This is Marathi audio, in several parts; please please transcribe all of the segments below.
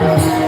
I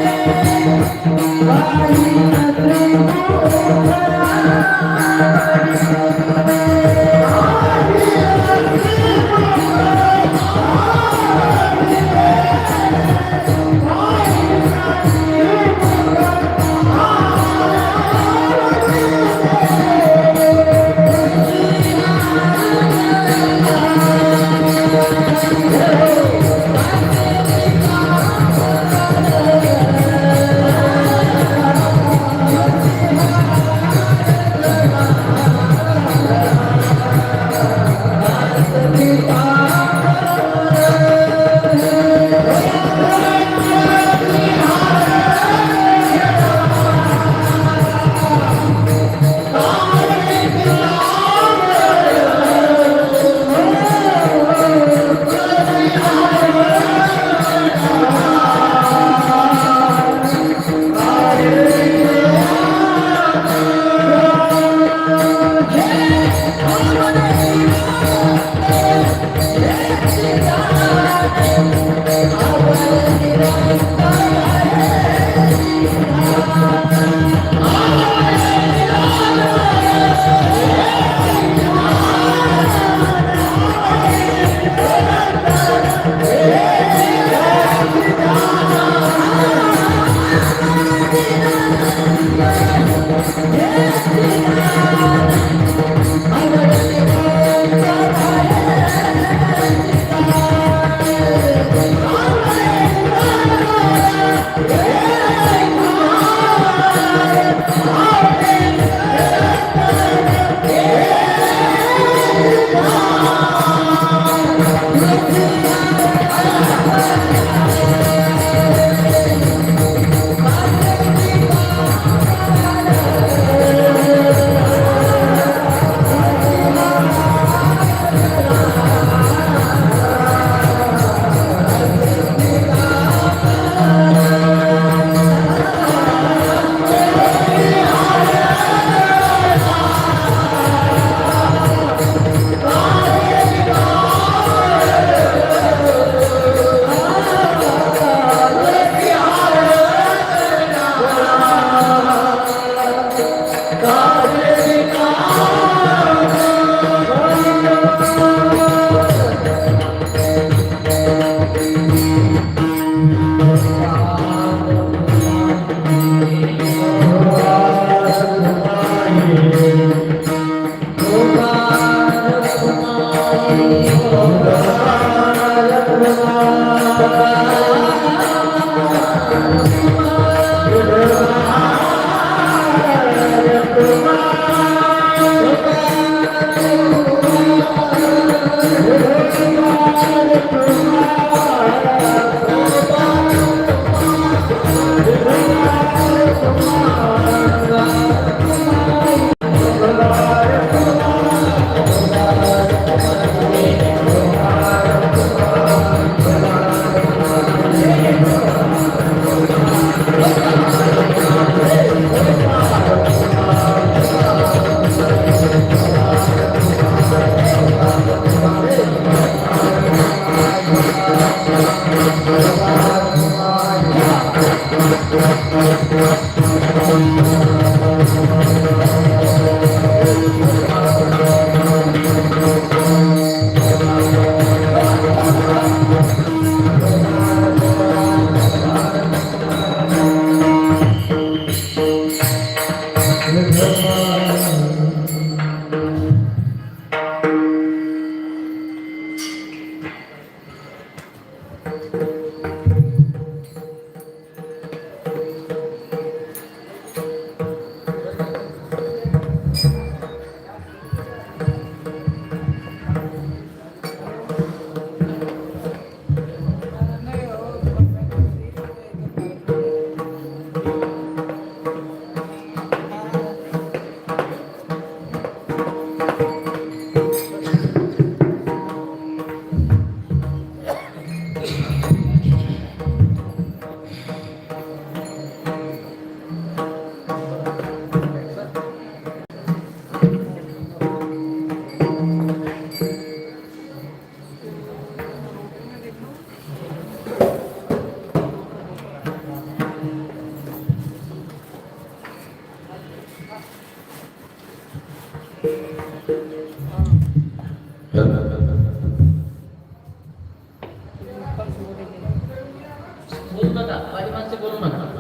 बोलू नका, माझी माणसे बोलू नका.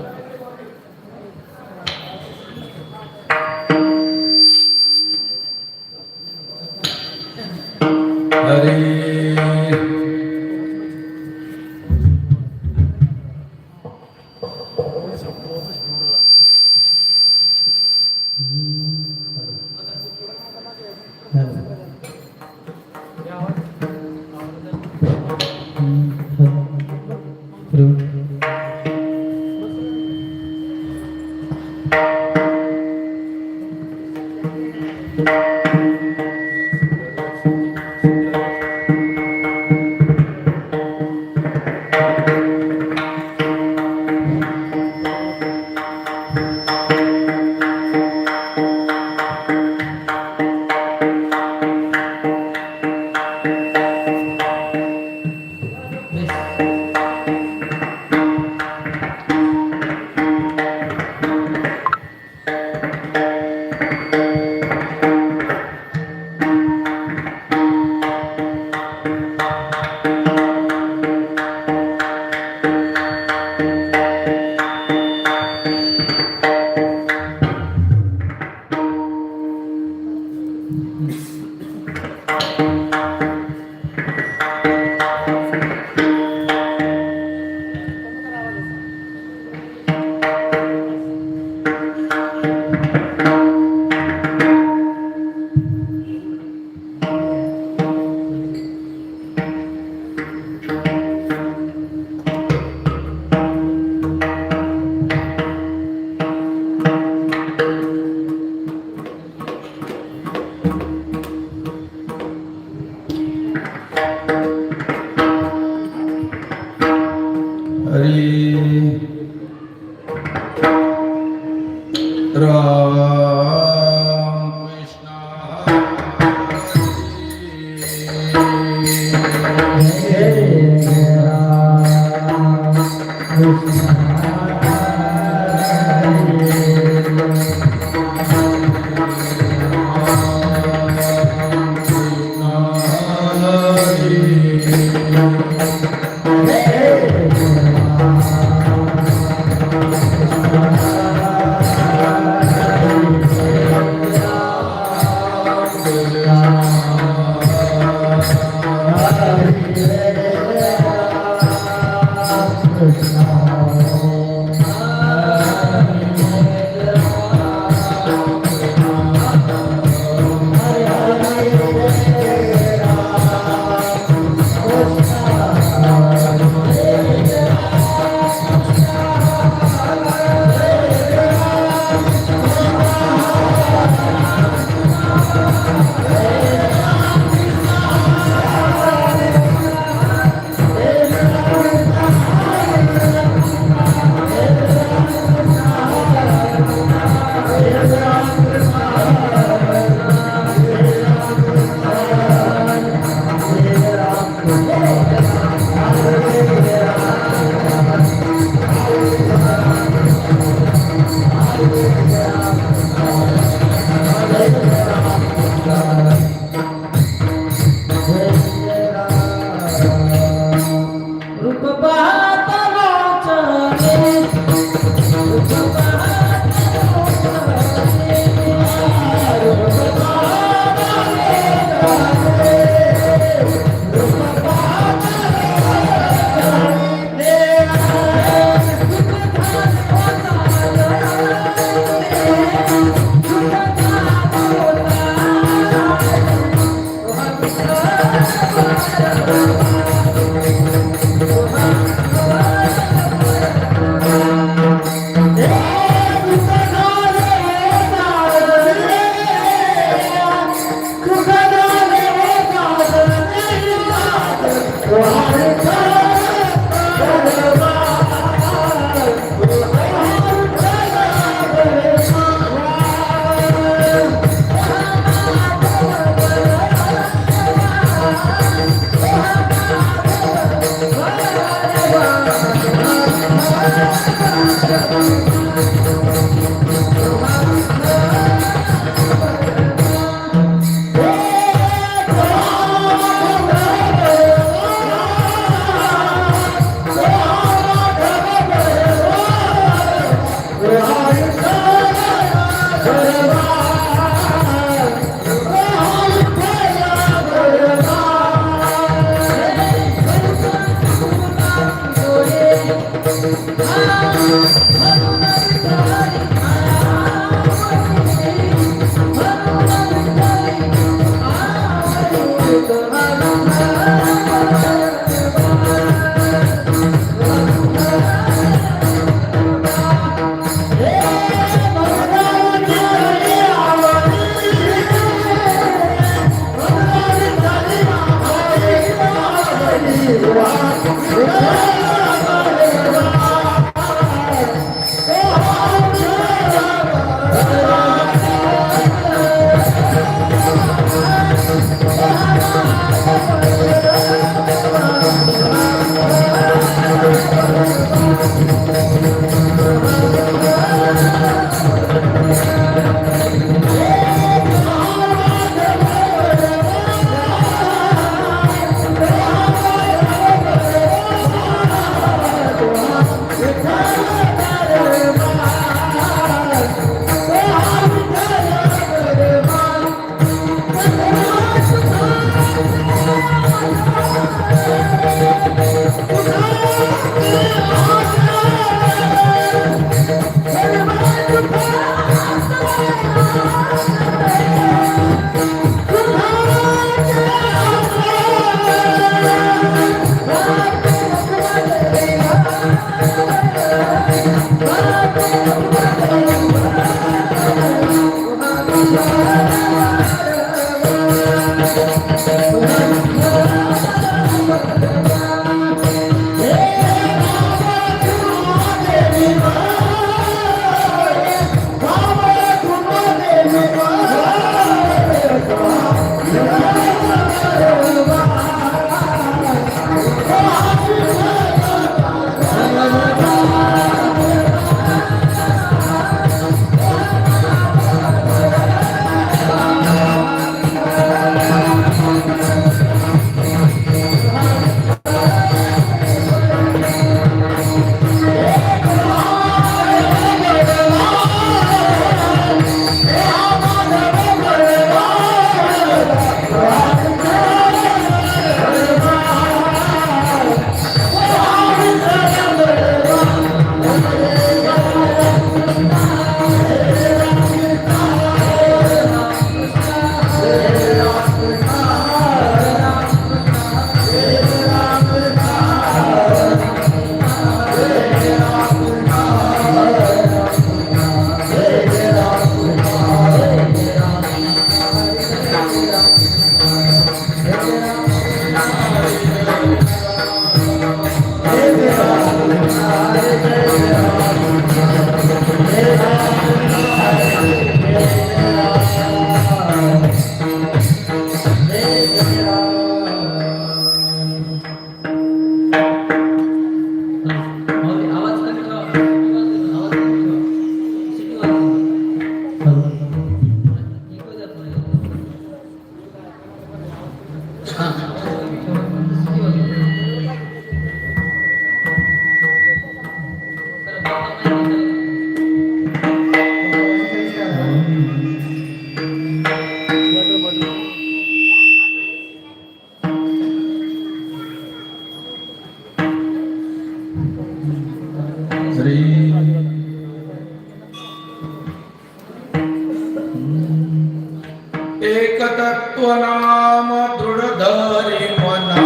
एक तत्व नाम दृढ धरी मना,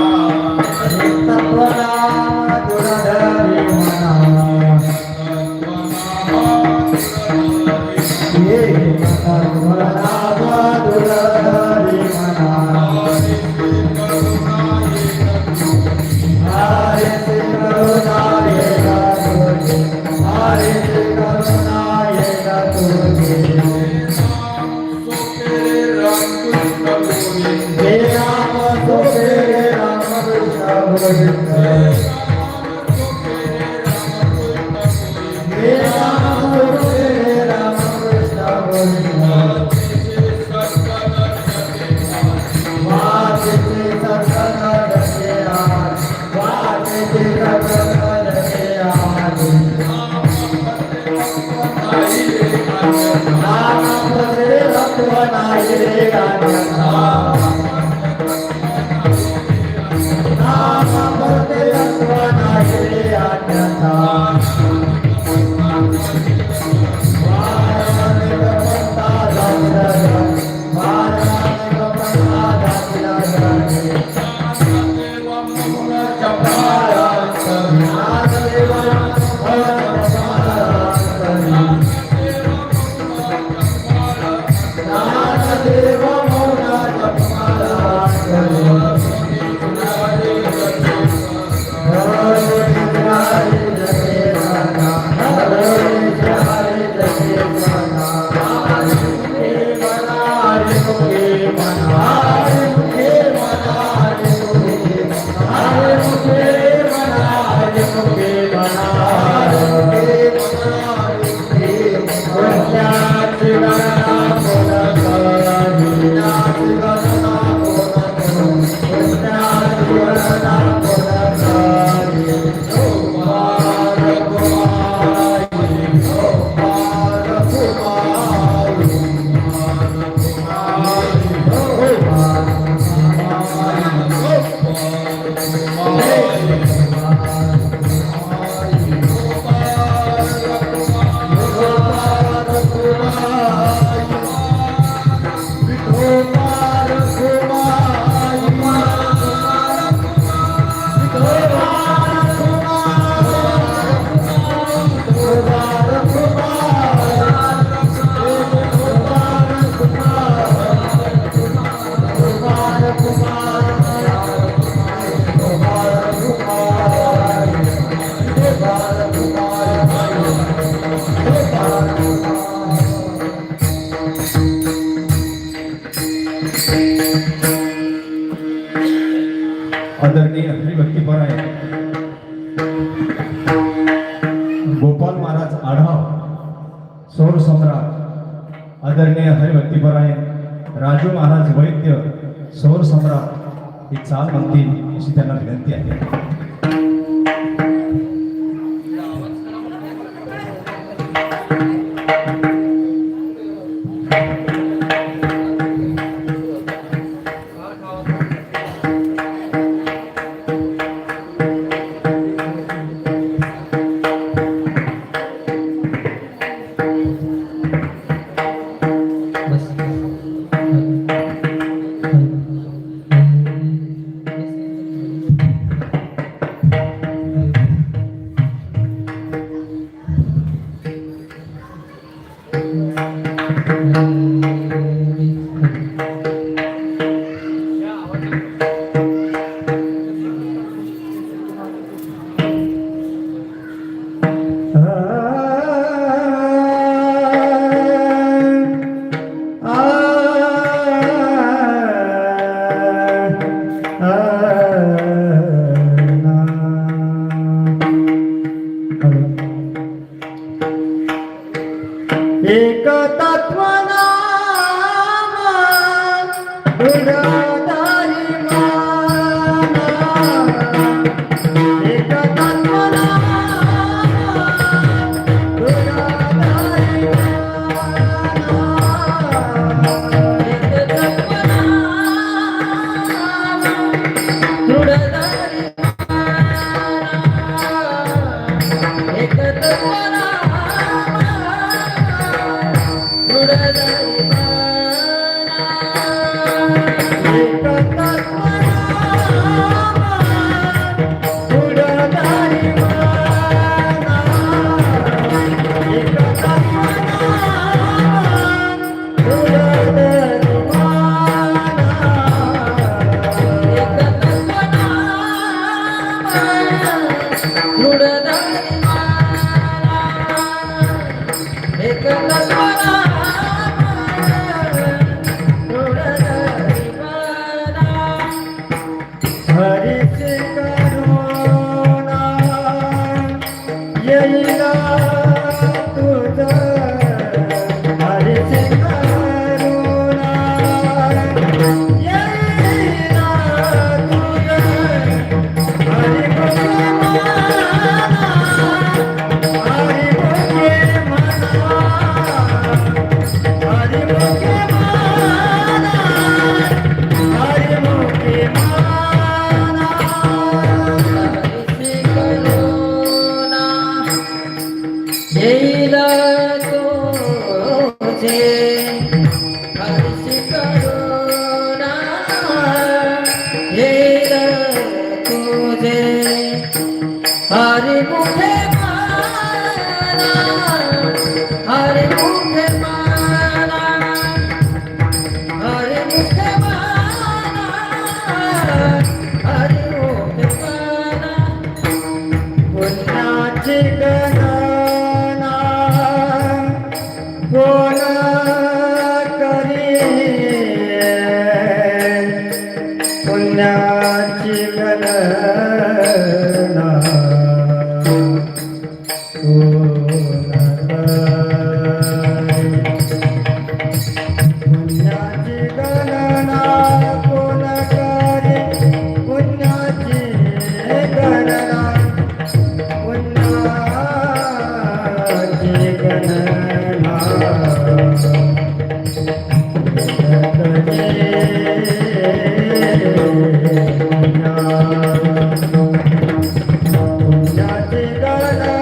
तत्व नाम दृढ धरी मना, एक तत्व नाम दृढ धरी मना, हरे श्री करुणा येगा तुझे, हरे श्री करुणा येगा तुझे, हे राम सोपे राम कृष्ण गोविंद, हे राम सोपे राम कृष्ण गोविंद, वाचते सत्संग के आज, वाचते सत्संग के आज, नाम से रखवाई रे अन्यथा, नाम से रखवाई रे अन्यथा। आदरणीय हरिभक्तीपर आहे गोपाल महाराज आढाव सौर सम्राट आदरणीय हरिभक्तीपर आहे राजू महाराज वैद्य सौर सम्राट ही चाल म्हणतील अशी त्यांना विनंती आहे. एक तत्व नाम उदारी माना एक तत्व नाम उदारी पुण्याची गणना पुण्याची गणना कोण करे पुण्याची गणना पुण्याची गणना पुण्याची गणना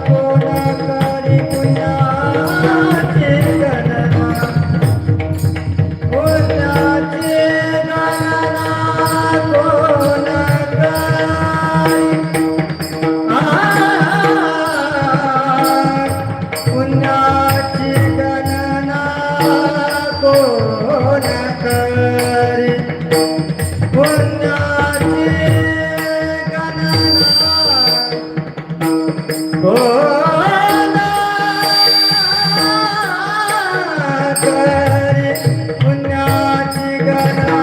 कोण करे पुण्याची गणना पुण्याची गणना कोण करे पुण्याची गणना कोण करे पुण्याची गणना कोण करे पुण्याची गणना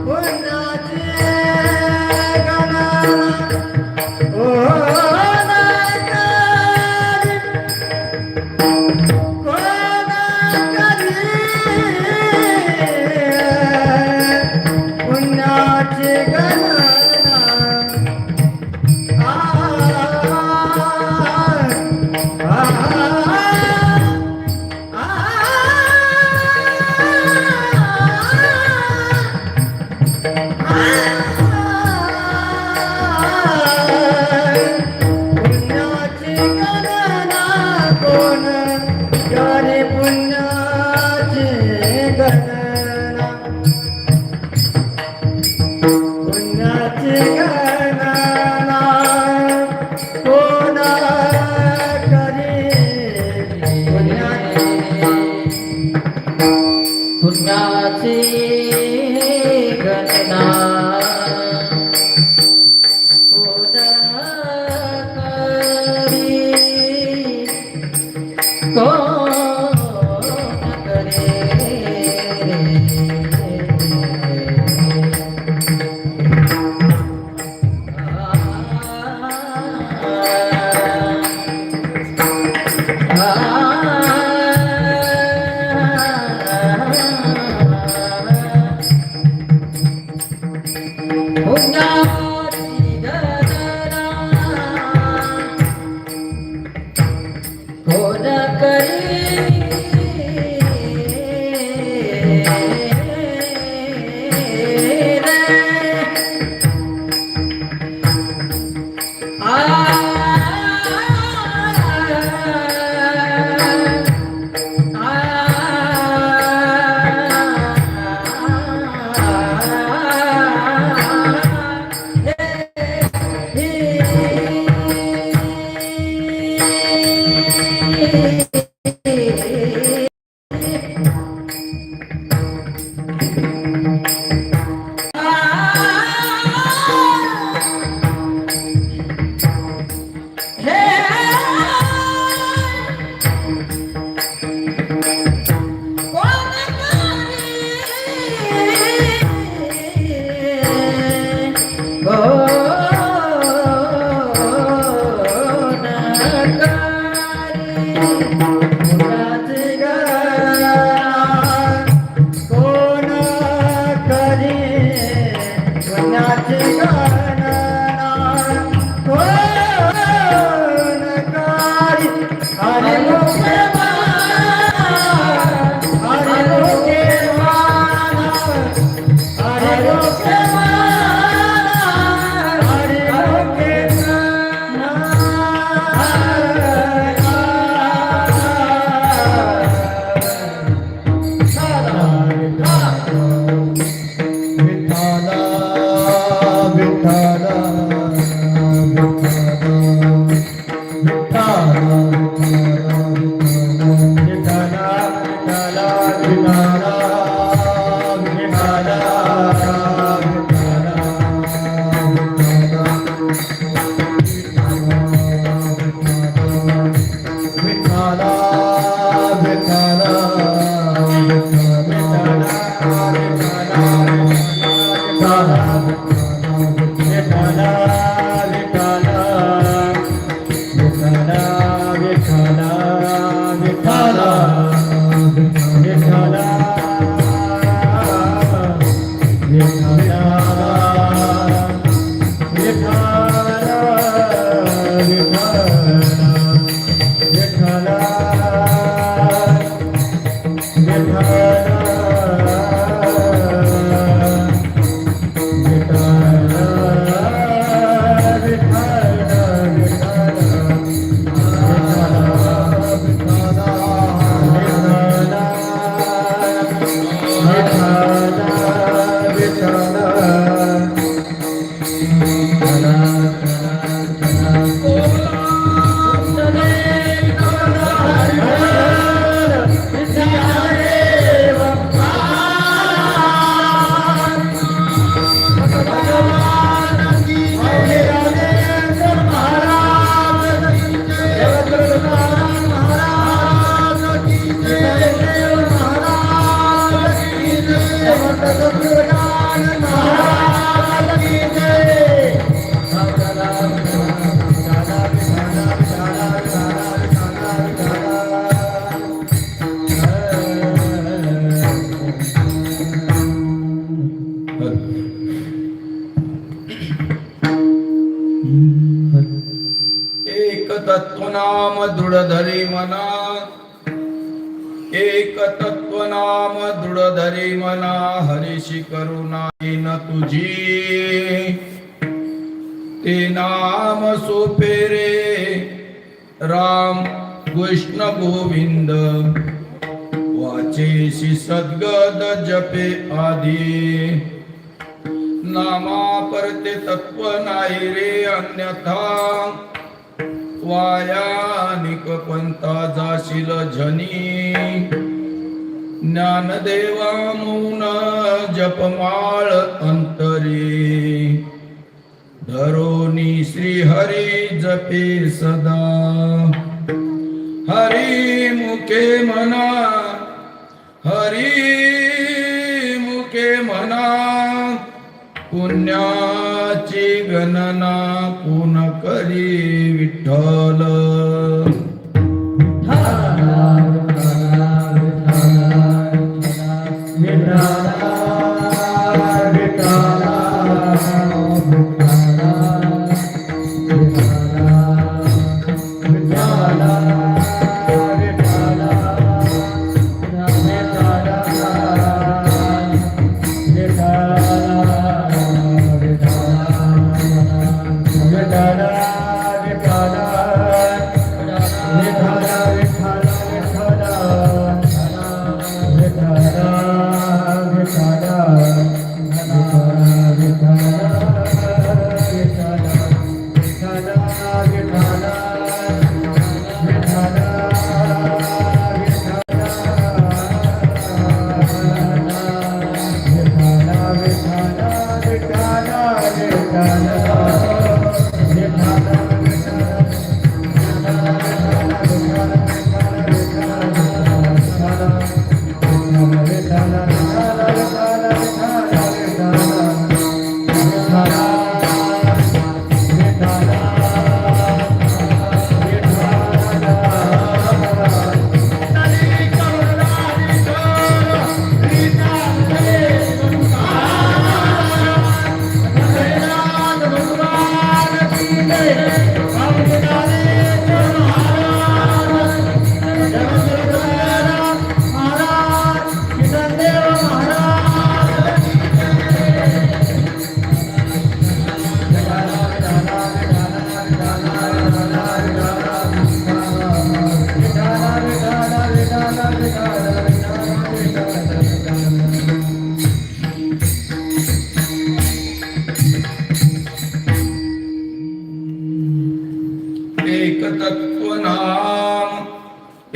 पुण्याची गणना कोण करे कोण करे पुण्याची गणना पुण्याची गणना कोण करे पुण्याची गणना पुण्याची गणना कोण करे पुण्याची पुण्याची गणना कोण करी कोण करे पुण्याची गणना कोण करी एक तत्व नाम दृढ धरी मना, एक तत्व नाम दृढ धरी मना, हरीशी करुणा येन तुझी, ते नाम सोपे रे राम कृष्ण गोविंद, वाचेशी सद्गद जपे आधी, नामा परते तत्व नाही रे अन्यथा, वायानिक पंथा जाशील झनी, ज्ञानदेवा मौन जपमाळ अंतरी, धरोनी श्री हरी जपे सदा, हरी मुखे म्हणा, हरी मुखे म्हणा, पुण्याची गणना कोण करी विठ्ठल,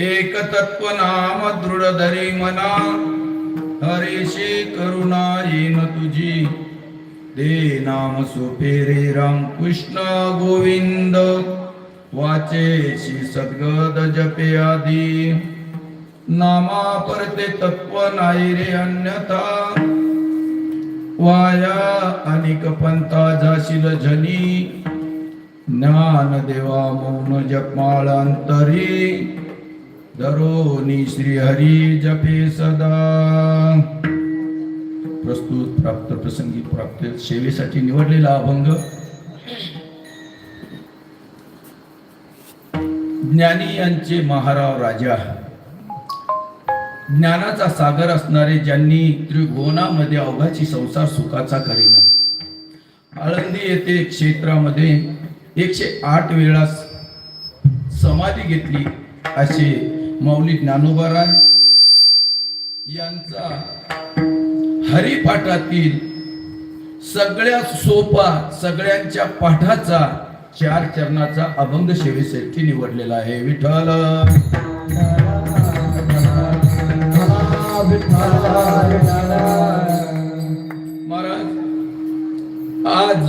एक तत्व नाम दृढ धरी मना, हरीशी करुणा येन तुझी, ते नाम सोपे रे राम कृष्ण गोविंद, वाचेशी सद्गद जपे आधी, नामा परते तत्व नाही रे अन्यथा, वाया अनेक पंथा जाशील झनी, ज्ञान देवा मौन जपमाळ अंतरी, धरोनी श्री हरी जपे सदा. प्रस्तुत प्राप्त प्रसंगी प्राप्त सेवेसाठी निवडलेला अभंग ज्ञानी यांचे महाराव राजा. ज्ञानाचा सागर असणारे ज्यांनी त्रिभुवनामध्ये अवघाची संसार सुखाचा करीना, आळंदी येथे क्षेत्रामध्ये 108 वेळा समाधी घेतली असे माऊली ज्ञानोबा यांचा हरिपाठातील सगळ्यात सोपा सगळ्यांच्या पाठाचा 4 चरणाचा अभंग सेवेसाठी निवडलेला आहे. विठ्ठल महाराज, आज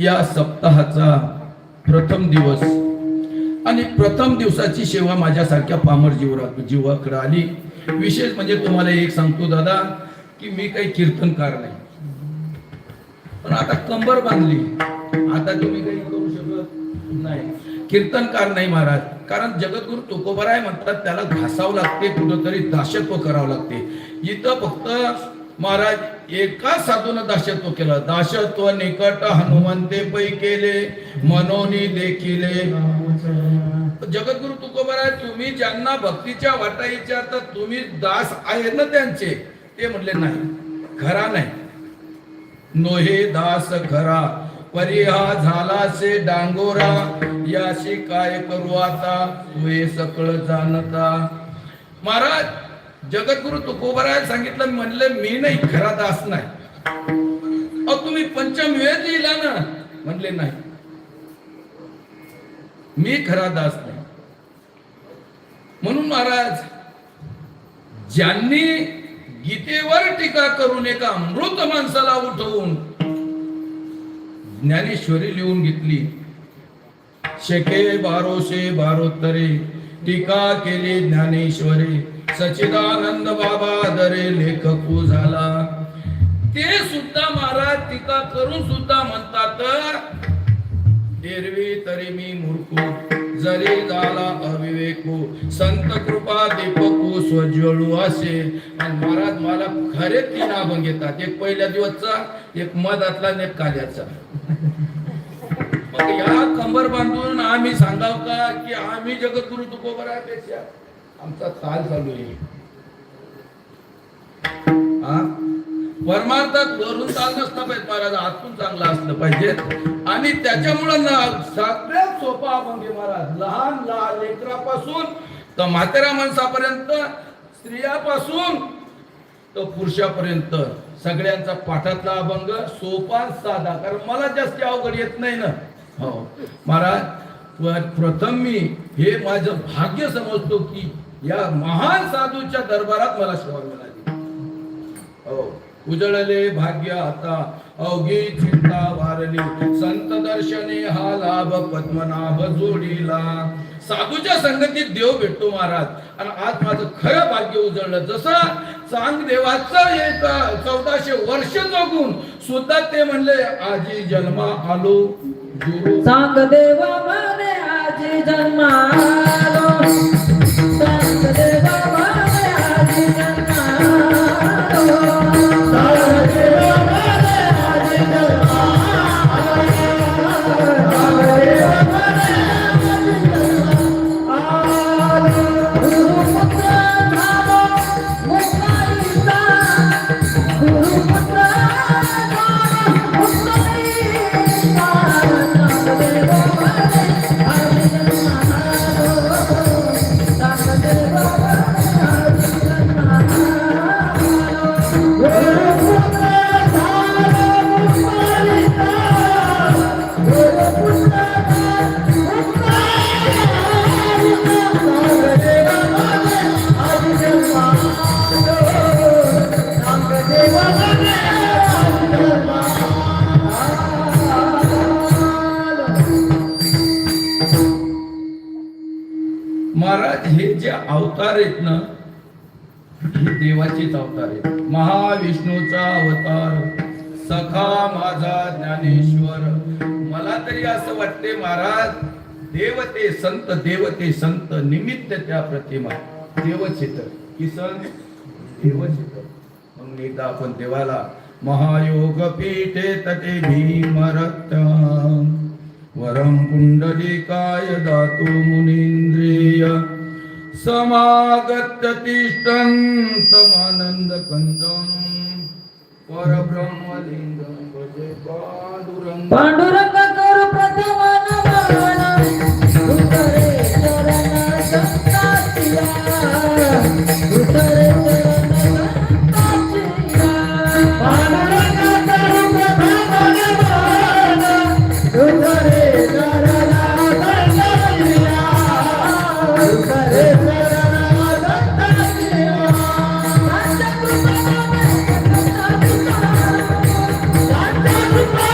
या सप्ताहाचा प्रथम दिवस आणि प्रथम दिवसाची सेवा माझ्यासारख्या पामर जीवाकडे आली. विशेष म्हणजे तुम्हाला एक सांगतो दादा की मी काही कीर्तनकार नाही, पण आता कंबर बांधली, आता तुम्ही काही करू शकत नाही. कीर्तनकार नाही महाराज, कारण जगद्गुरु तुकोबराय म्हणतात त्याला घासावं लागते, कुठंतरी दासत्व करावं लागते. इथं फक्त महाराज एका साधून दासत्व केलं. दासत्व निकट हनुमंते पै केले मनोनी देखिले. जगद्गुरु तुकोबाराय तुम्ही ज्यांना भक्तीच्या वाटा विचारतात तुम्ही दास आहेत ना त्यांचे, ते म्हणले नाही, खरा नाही. नोहे दास खरा परिहा झाला से डांगोरा, याशी काय करू आता तुहे सकळ जाणता. महाराज जगद्गुरु तुकोबाराय सांगितलं, म्हणले मी नाही, खरा दास नाही. अहो तुम्ही पंचम वेद लिहिला ना, म्हणले नाही, मी खरा दास नाही. म्हणून महाराज ज्यांनी गीतेवर टीका करून एका अमृत माणसाला उठवून ज्ञानेश्वरी लिहून घेतली. शेके बारोशे बारोत्तरे टीका केली ज्ञानेश्वरी, सच्चिदानंद बाबा दरे लेखकू झाला. ते सुद्धा महाराज टीका करून सुद्धा म्हणतात, एरवी तरी मी मूर्ख जरी झाला अविवेकू, संत कृपा दीपकू स्वज्वळू असे. आणि महाराज मला खरे 3 अभंग येतात, एक पहिल्या दिवसचा, एक मधातला आणि एक काल्याचा. मग या कंबर बांधून आम्ही सांगाव का की आम्ही जगद्गुरु तुकोबारापेक्षा आमचा ताल चालू आहे. परमार्थात वरून ताल नसला पाहिजे महाराज, आतून चांगला असलं पाहिजे. आणि त्याच्यामुळे सगळ्यात सोपा अभंग आहे महाराज. लहान लेकरापासून तर म्हाताऱ्या माणसापर्यंत, स्त्रियापासून तर पुरुषापर्यंत सगळ्यांचा पाठातला अभंग सोपा साधा, कारण मला जास्त अवघड येत नाही ना. हो महाराज, प्रथम मी हे माझं भाग्य समजतो की या महान साधूच्या दरबारात मला सेवा मिळाली. हो उजळले भाग्य आता अवघी चिंता वारली, संत दर्शने हा लाभ पद्मनाभ जोडीला. साधूच्या संगतीत देव भेटतो महाराज. आणि आज माझं खरं भाग्य उजळलं. जसं चांग देवाचं एक 1400 वर्ष जगून सुद्धा ते म्हणले आजी जन्मा आलो गुरु. सांग देवा म्हणे आजी जन्मालो, सांग देवा म्हणे आजी जन्मालो, सांग देवा म्हणे आजी जन्मालो, सांग देवा म्हणे आजी जन्मालो. गुरुपुत्र झालो मुक्ताईचा, गुरुपुत्र झालो मुक्ताईचा. सांग देवा म्हणे आजी जन्मालो, सांग देवा म्हणे आजी जन्मालो. गुरुपुत्र झालो मुक्ताईचा, गुरुपुत्र झालो महाराज हे जे अवतार आहेत ना, हे देवाचेच अवतार आहेत. महाविष्णूचा अवतार सखा माझा ज्ञानेश्वर. मला तरी असं वाटते महाराज, देवते संत, देवते संत निमित्त त्या प्रतिमा देवचित की संत देवचित. म्हणून एकदा आपण देवाला महायोग पीठे तटे भीमरक्त वरम पुंडलिकाय दातु मुनींद्रिय समागत तिष्ठन्तमानंद कंदम परब्रह्मलिंगम भजे पांडुरंग. पांडुरंग करू प्रथम नमन, उतरे चरण संताचिया, उतरे चरण संताचिया. पांडुरंग करू प्रथम नमन, उतरे चरण संताचिया, उतरे चरण संताचिया. संत कृपा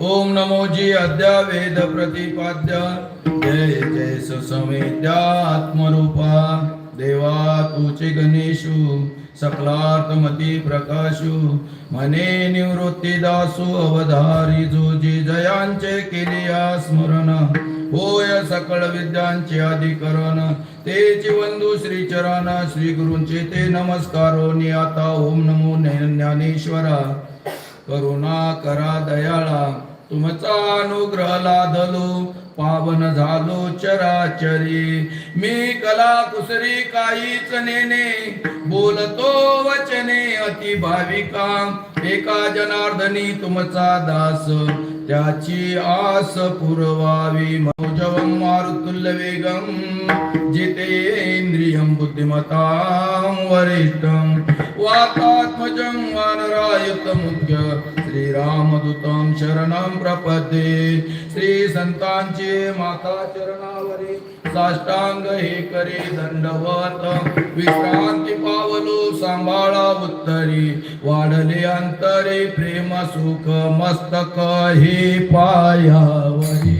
ओम नमो जी अद्या वेद प्रतिपाद्य जय जय समेत्या आत्मरूपा देवा तुचे गणेशु सकलार्थमती प्रकाशु मने निवृत्ती दासु अवधारी जोजी जयांचे केलिया स्मरण होय सकळ विद्यांचे अधिकरण तेची वंदू श्री चरण श्री गुरूंचे ते नमस्कारो नि आता ओम नमो ज्ञानेश्वरा करुणा करा दयाळा तुमचा अनुग्रह लादलो पावन झालो चराचरी मी कला कुसरी काहीच नेने बोलतो वचने अति भाविका एका जनार्दनी तुमचा दास त्याची आस पुरवावी मौजवं मारुतुल्य वेगं जितेंद्रियं बुद्धिमतां वरिष्ठं वातात्मजं वानरायतमुख्य श्रीरामदूतं शरणं प्रपद्ये श्री संतांचे माता चरणावरी साष्टांग हे करे दंडवत विश्रांती पावलो सांभाळा उत्तरी वाढले अंतरे प्रेम सुख मस्तक हे पायावरी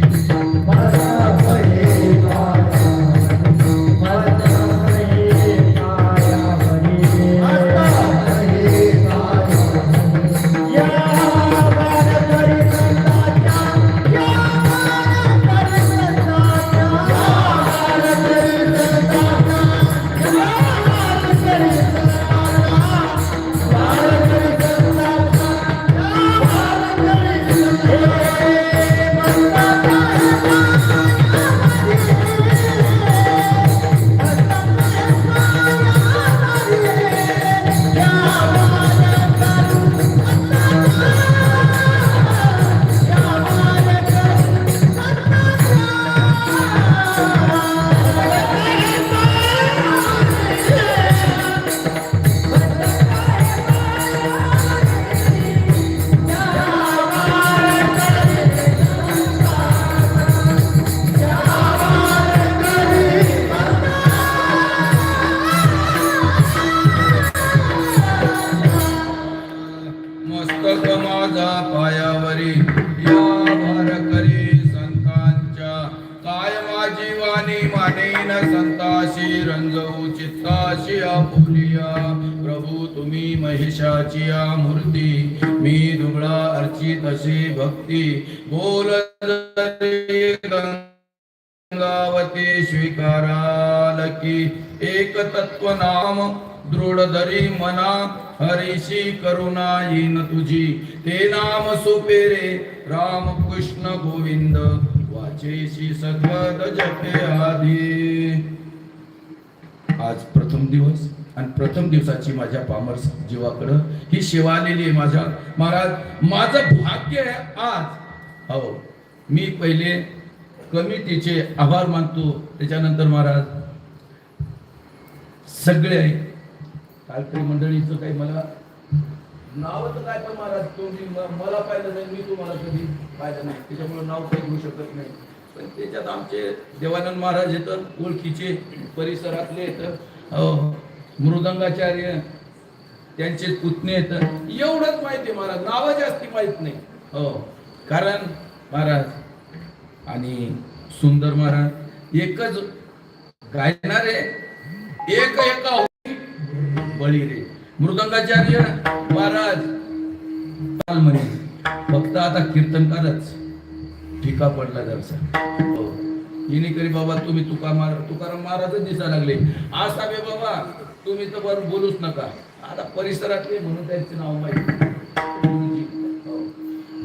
संताशी रंजवू चित्ताशी आपुलिया प्रभू तुम्ही महिषाची मूर्ती मी दुबळा अर्चित अशी भक्ती बोल गंगावती स्वीकाराल की एक तत्व नाम दृढ धरी मना हरीशी करुणा येईन तुझी ते नाम सोपे रे राम कृष्ण गोविंद वाचेशी सद्गत जपे आधी। आज प्रथम दिवस आणि प्रथम दिवसाची माझ्या पामर जीवाकडं ही सेवा आलेली आहे माझ्या महाराज माझं भाग्य आहे आज। हो मी पहिले कमिटीचे आभार मानतो त्याच्यानंतर महाराज सगळे कार्यक्रम मंडळीचं काही मला नाव तर काय पण महाराज तुम्ही मला पाहिलं नाही मी तुम्हाला कधी पाहिलं नाही त्याच्यामुळे नाव काही घेऊ शकत नाही पण त्याच्यात आमचे देवानंद महाराज येतात ओळखीचे परिसरातले येतात मृदंगाचार्य त्यांचे पुतणे येतात एवढंच माहिती आहे महाराज नाव जास्ती माहित नाही हो कारण महाराज आणि सुंदर महाराज एकच गायणारे एक एका बळी रे मृदंगाचार्य महाराज म्हणे फक्त आता कीर्तनकारच ठिका पडला जरसा हिने करी बाबा तुम्ही तुकाराम महाराजच दिसायला लागले आसाबे बाबा तुम्ही तर बरं बोलूच नका आता परिसरातले म्हणून त्यांचे नाव माहिती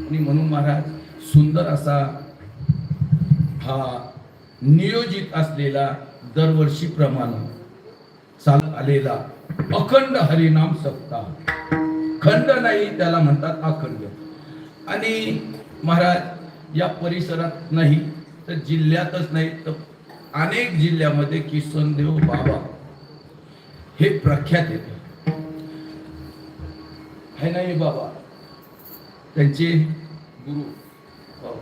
आणि म्हणून महाराज सुंदर असा हा नियोजित असलेला दरवर्षी प्रमाणे चालत आलेला अखंड हरिनाम सप्ताह खंड नाही त्याला म्हणतात अखंड। आणि महाराज या परिसरात नाही तर जिल्ह्यातच नाही तर अनेक जिल्ह्यामध्ये किसनदेव बाबा हे प्रख्यात येत। आहे नाही बाबा त्यांचे गुरु. हो.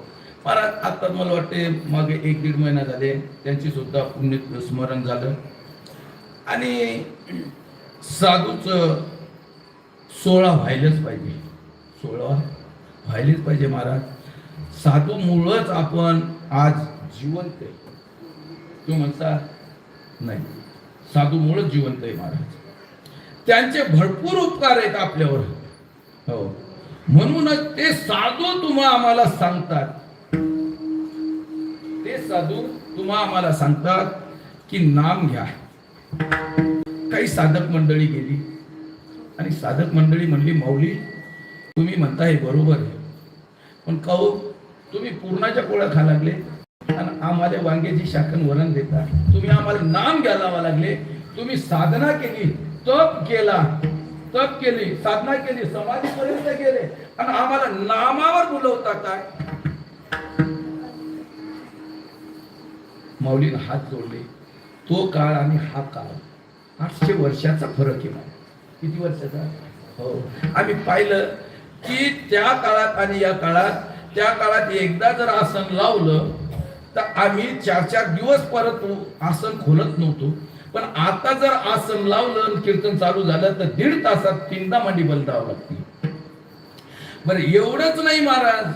महाराज आता मला वाटते मागे 1-1.5 महिना झाले त्यांची सुद्धा पुण्य स्मरण झालं. आणि साधूच 16 व्हायलाच पाहिजे, 16 व्हायलाच पाहिजे महाराज. साधू मुळच आपण आज जिवंत आहे. तू म्हणता नाही, साधू मुळच जिवंत आहे महाराज. त्यांचे भरपूर उपकार आहेत आपल्यावर. हो, म्हणूनच ते साधू तुम्हा आम्हाला सांगतात, ते साधू तुम्हा आम्हाला सांगतात की नाम घ्या. काही साधक मंडळी गेली आणि साधक मंडळी म्हणली, माऊली तुम्ही म्हणताय बरोबर आहे, पण काहो तुम्ही पूर्णाच्या पोळ्या खा लागले आणि आम्हाला वांग्याची शाकन वरण देता. तुम्ही आम्हाला नाम घ्यायला लावा लागले. तुम्ही साधना केली, तप केला, तप केली, साधना केली, समाधीपर्यंत गेले आणि आम्हाला नामावर बोलवता काय? माऊलीनं हात जोडले. तो काळ आणि हा काळ 800 वर्षाचा फरक आहे. किती वर्षाचा? हो, आम्ही पाहिलं की त्या काळात आणि या काळात, त्या काळात एकदा जर आसन लावलं तर आम्ही 4-4 दिवस परत आसन खोलत नव्हतो. पण आता जर आसन लावलं आणि कीर्तन चालू झालं तर 1.5 तासात 3दा मांडी बलदावं लागते. बरं एवढंच नाही महाराज,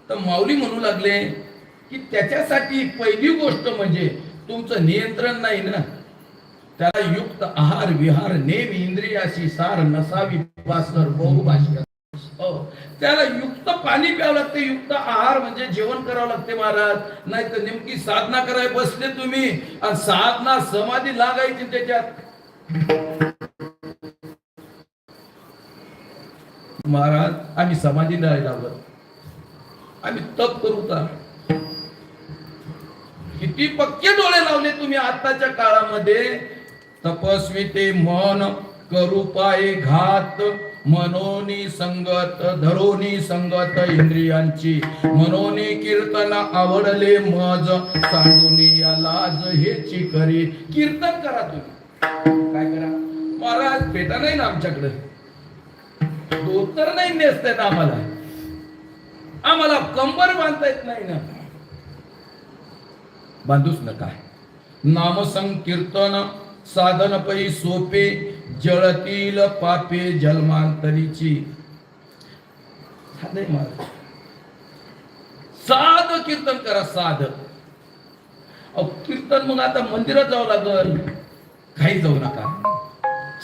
तर माऊली म्हणू लागले की त्याच्यासाठी पहिली गोष्ट म्हणजे तुमचं नियंत्रण नाही ना. त्याला युक्त आहार विहार नेम इंद्रियाशी सार नसावी वासर बहुभाष्य. हो, त्याला युक्त पाणी प्यावं लागते, युक्त आहार म्हणजे जेवण करावं लागते महाराज. नाही तर नेमकी साधना करायला बसले तुम्ही आणि साधना समाधी लागायची त्याच्यात. महाराज आम्ही समाधी नाही लागत, आम्ही तप करू का? किती पक्के डोळे लावले तुम्ही आताच्या काळामध्ये. तपस्वी ते मन करू पाये घात, मनोनी संगत धरोनी संगत इंद्रियांची, मनोनी कीर्तन आवडले मज, सांगुनी या लाज हेची करी. कीर्तन करा तुम्ही, काय करा महाराज? पेटा नाही ना आमच्याकडे, धोतर नाही नेसता येत आम्हाला, आम्हाला कंबर बांधता येत नाही ना. बांधूच नका. नाम संकीर्तन साधन पै सोपे, जळतील पापे जन्मांतरीची. साध कीर्तन करा, साध. कीर्तन मग आता मंदिरात जावं लागल, काही जाऊ नका.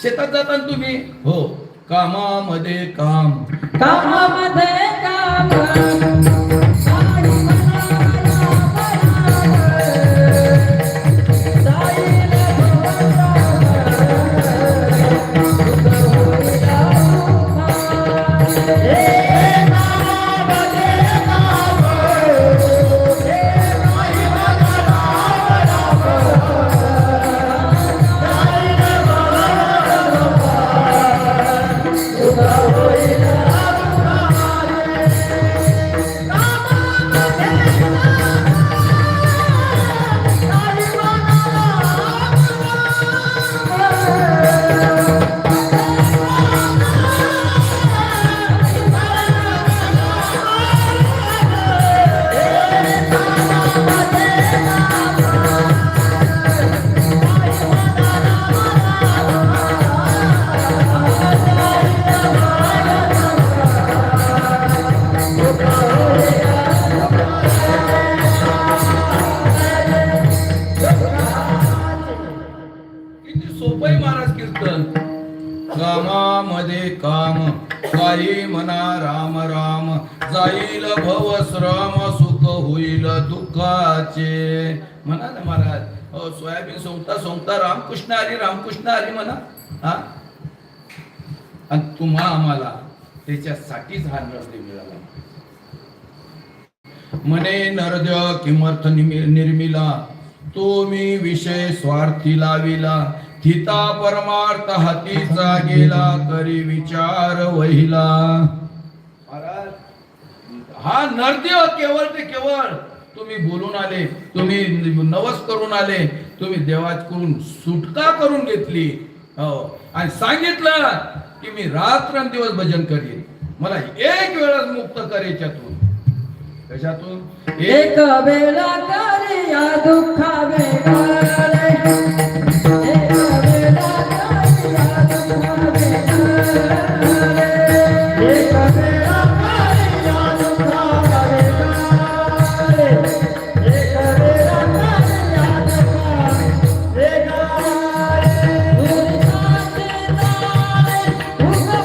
शेतात जाताना तुम्ही हो, कामामध्ये काम, कामामध्ये काम, कामामध्ये काम, काही म्हणा राम राम, जाईल भव श्रम, सुख होईल दुःखाचे. म्हणा ना महाराज. हो, सोयाबीन सोंगता सोंगता रामकृष्ण हरी म्हणा. हा, आणि तुम्हा आम्हाला त्याच्यासाठीच हा नरदेव मिळाला. म्हणे नरदेव किमर्थ निर्मिला, तो मी विषय स्वार्थी लाविला, हिता परमार्थ हातीचा गेला, करी विचार वहिला. महाराज हा नरदेव केवळ ते केवळ तुम्ही बोलून आले, तुम्ही नवस करून आले, तुम्ही देवाकडून सुटका करून घेतली. हो, आणि सांगितलं की मी रात्रंदिवस भजन करीन. मला एक वेळच मुक्त कर याच्यातून. कशातून? एक वेळा करिया दुःखा वेगळे एक वेळा करिया दुःखा वेगळे एक वेळा करिया दुःखा वेगळे एक वेळा करिया दुःखा वेगळे दुरिताचे जाळे उगमोगी दुरिताचे जाळे उगमोगी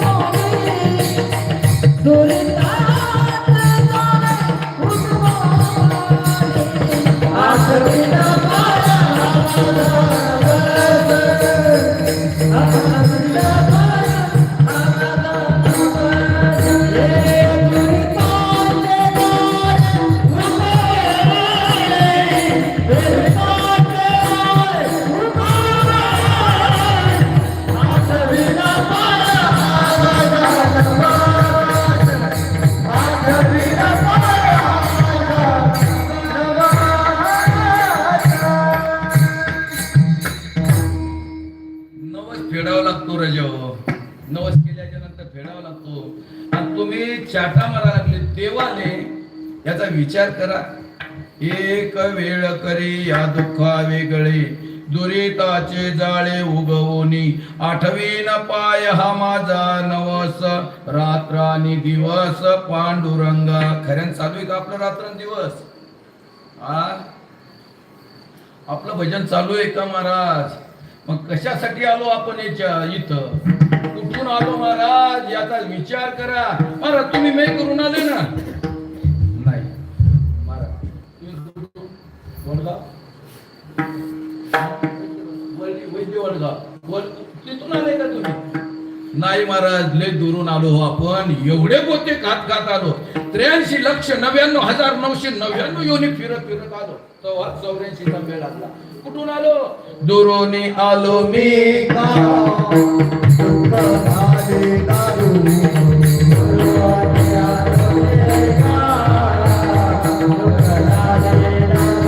आसविना पाया नवस फेडावा लागतो रजो. नवस केल्याच्या नंतर फेडावा लागतो. आणि तुम्ही चाटा मारा लागले देवाने, याचा विचार करा. एक वेळ करी या दुःखा वेगळे दुरिताचे जाळे उगवणी आठवीन पाय हा माझा नवस रात्र आणि दिवस पांडुरंगा. खऱ्यान चालू आहे का आपलं रात्रंदिवस? हा, आपलं भजन चालू आहे का महाराज? मग कशासाठी आलो आपण याच्या इथं? कुठून आलो महाराज याचा विचार करा. महाराज तुम्ही मे करून आले ना? नाही महाराज, तुम्ही वडगाव, वैद्य वडगाव तिथून आले का तुम्ही? नाही महाराज, लय दुरून आलो हो आपण. एवढे गोते खात खात आलो. 83,99,999 योनी फिरत फिरत आलो. 84 चा वेळ लागला. कुठून आलो? दुरोनी आलो मी का दुःख झाले दारू दुर्वाट्या झाले का दुःख झाले दारू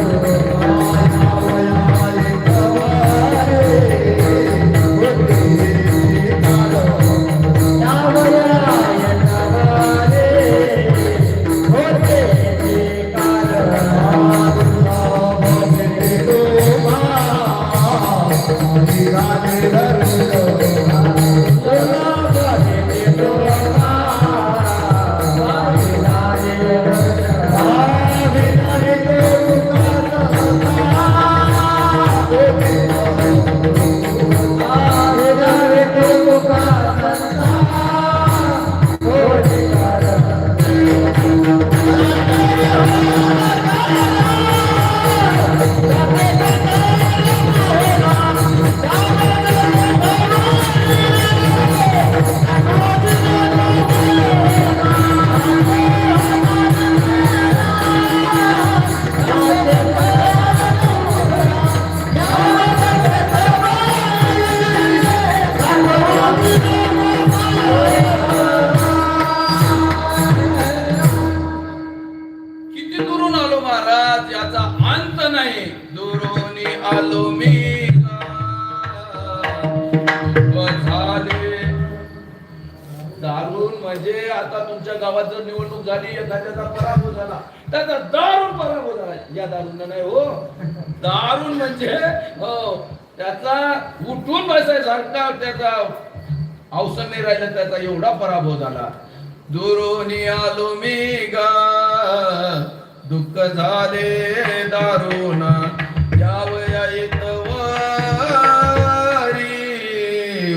आवयाले कवारे होते कालो यावयाय कवारे होते कालो राधे किती दुरून आलो महाराज, याचा अंत नाही. दुरोनी आलो मी झाले दारुण. म्हणजे आता तुमच्या गावात जर निवडणूक झाली, एखाद्याचा पराभव झाला, त्याचा दारुण पराभव झाला. या दारुण नाही हो, दारुण म्हणजे हो त्याचा उठून बसायसारखा त्याचा अवसर नाही राहिला, त्याचा एवढा पराभव झाला. दुरोनी आलो मी गा दुःख झाले दारुण यावया येतवारी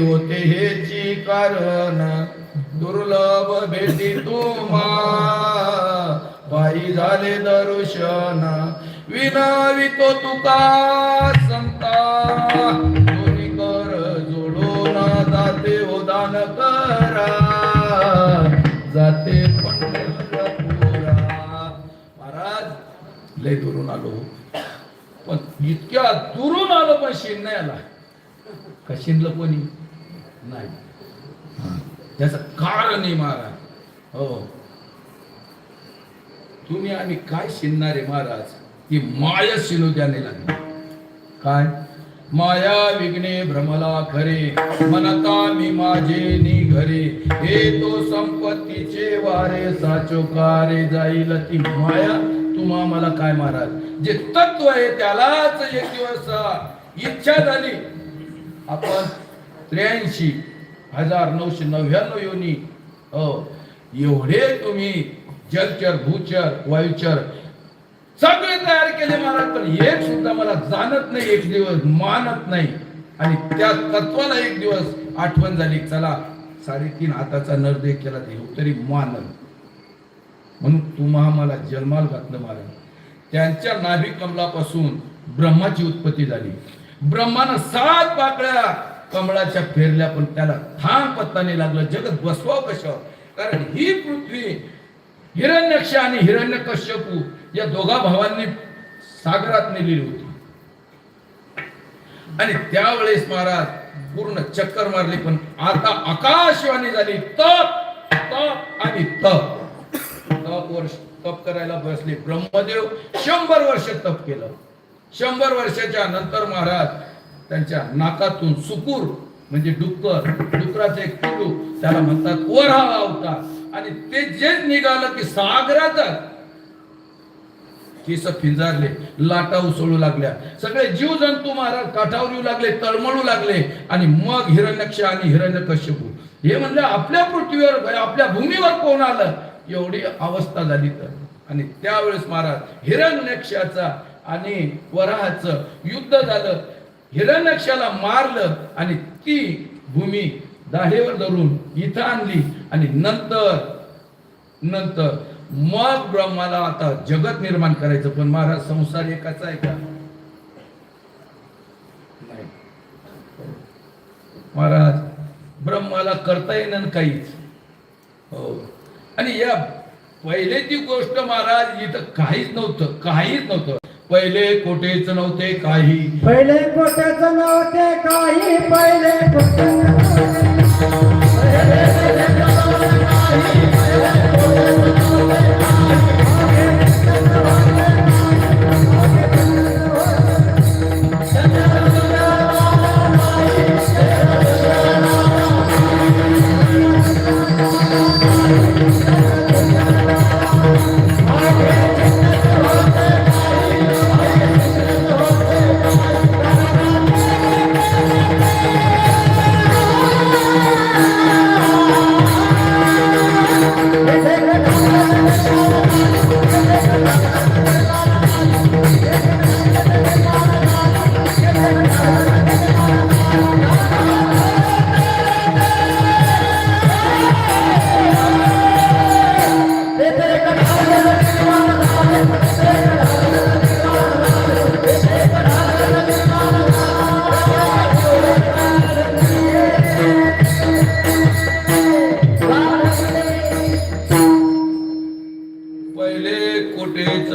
होते हेची कारण दुर्लभ भेटी तुम्हा पायी झाले दर्शन विनावितो तुका संता कोणी कर जोडून जाते उदान करा जाते पंढरपुरा. महाराज लय दुरून आलो, पण इतक्या दुरून आलो पण शिन नाही आला. का शिनलं कोणी नाही? त्याचं कारण आहे महाराज. हो, तुम्ही आम्ही काय शिनणारे महाराज? ती माय शिनू द्याने लागली. काय माया विघ्ने भ्रमला खरे मनता मी माझे निघरे हे तो संपत्तीचे वारे साचोकारे जाईल ती माया तुम्हा मला काय महाराज जे तत्व आहे त्यालाच एक दिवस इच्छा झाली आपण 83,999 योनी एवढे तुम्ही जलचर भूचर वायुचर सगळे तयार केले महाराज पण एक सुद्धा मला जाणत नाही एक दिवस मानत नाही आणि त्या तत्वाला एक दिवस आठवण झाली चला 3.5 हाताचा नरदेह केला तरी मानल म्हणून तुम्हा मला जन्माला घातलं महाराज त्यांच्या नाभी कमलापासून ब्रह्माची उत्पत्ती झाली ब्रह्मानं 7 पाकळ्या कमळाच्या फेरल्या पण त्याला थांब पत्ता नाही लागलं जगत बसवाव कशावर कारण ही पृथ्वी हिरण्यक्ष आणि हिरण्यकश्यपू या दोघा भावांनी सागरात नेलेली होती आणि त्यावेळेस महाराज पूर्ण चक्कर मारली पण आता आकाशवाणी झाली तप तप आणि तप वर्ष तप करायला बसले ब्रह्मदेव 100 वर्ष तप केलं 100 वर्षाच्या नंतर महाराज त्यांच्या नाकातून सुकूर म्हणजे डुकराचे एक पिल्लू त्याला म्हणतात वराह अवतार आणि ते जे निघालं की सागराचा केस फिंजारले लाटा उसळू लागल्या सगळे जीव जंतू महाराज काठावर येऊ लागले तळमळू लागले आणि मग हिरण्यक्ष आणि हिरण्यकश्यपू हे म्हणले आपल्या पृथ्वीवर आपल्या भूमीवर कोण आलं एवढी अवस्था झाली तर आणि त्यावेळेस महाराज हिरण्यक्षाचा आणि वराहाचं युद्ध झालं हिरण्यक्षाला मारलं आणि ती भूमी दाढेवर धरून इथं आणली आणि नंतर मग ब्रह्माला आता जगत निर्माण करायचं पण महाराज संसार एकाचा आहे का नाही महाराज ब्रह्माला करता येणार काहीच हो आणि या पहिले ती गोष्ट महाराज इथं काहीच नव्हतं पहिले कोठेच नव्हते काही पहिले कोट्याच नव्हते काही पहिले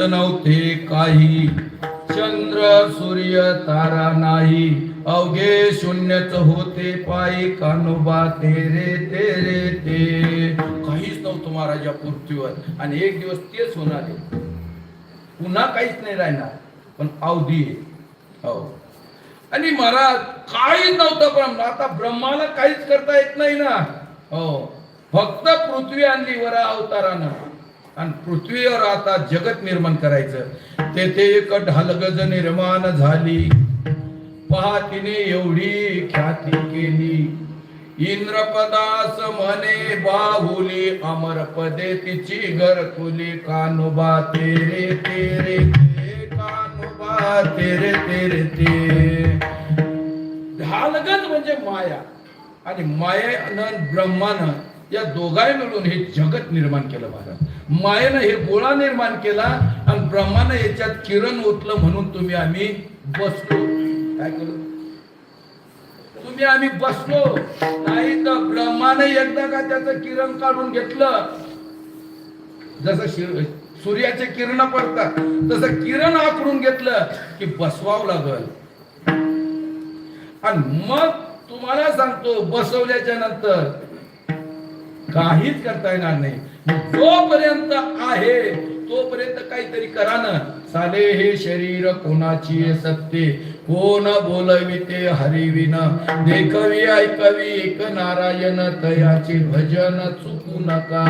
नव्हते काही चंद्र सूर्य तारा नाही अवघे शून्यच होते पायी कानोबा तेरे तेरे ते काहीच नव्हतं महाराज या पृथ्वीवर आणि एक दिवस तेच होणार आहे पुन्हा काहीच नाही राहणार पण अवधी हो आणि महाराज काहीच नव्हतं पण आता ब्रह्माला काहीच करता येत नाही ना हो फक्त पृथ्वी आणली वरा अवतारानं आणि पृथ्वीवर आता जगत निर्माण करायचं तेथे एक ढालगज निर्माण झाली पहा तिने एवढी ख्याती केली इंद्रपदास म्हणे बाहुली अमर पदे तिची घरकुली कानोबा तेरे तेरे ते कानोबा तेरे तेरे ते ढालगज म्हणजे माया आणि मायेनं ब्रह्मानं या दोघांनी मिळून हे जगत निर्माण केलं महाराज मायेनं हे गोळा निर्माण केला आणि ब्रह्मानं याच्यात किरण ओतलं म्हणून तुम्ही आम्ही बसलो काय केलं तुम्ही आम्ही बसलो नाही तर ब्रह्मानं एकदा का त्याचं किरण काढून घेतलं जसं सूर्याचे किरण पडतात तसं किरण आखडून घेतलं की बसवावं लागल आणि मग तुम्हाला सांगतो बसवल्याच्या नंतर काहीच करता येणार नाही जोपर्यंत आहे तोपर्यंत काहीतरी करा ना साले हे शरीर कोणाची सत्ते कोण बोलविते हरिविन देखवी ऐकवी एक नारायण तयाचे भजन चुकू नका.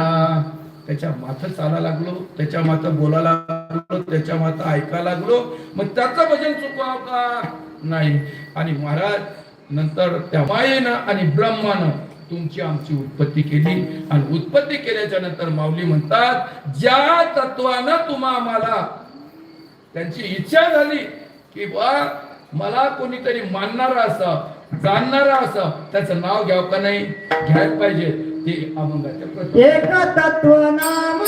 त्याच्या माथं चाला लागलो, त्याच्या माथं बोलायला लागलो, त्याच्या माथं ऐकायला लागलो, मग त्याचं भजन चुकवाव का नाही. आणि महाराज नंतर त्या मायेनं आणि ब्रह्मानं तुमची आमची उत्पत्ती केली. आणि उत्पत्ती केल्याच्या नंतर माऊली म्हणतात, ज्या तत्वानं तुम्हा आम्हाला त्यांची इच्छा झाली की बा मला कोणीतरी मानणारा असं जाणणारा असं त्याचं नाव घ्यावं का नाही, घ्यायला पाहिजे. ते अभंगाच्या प्रति एक तत्व नाम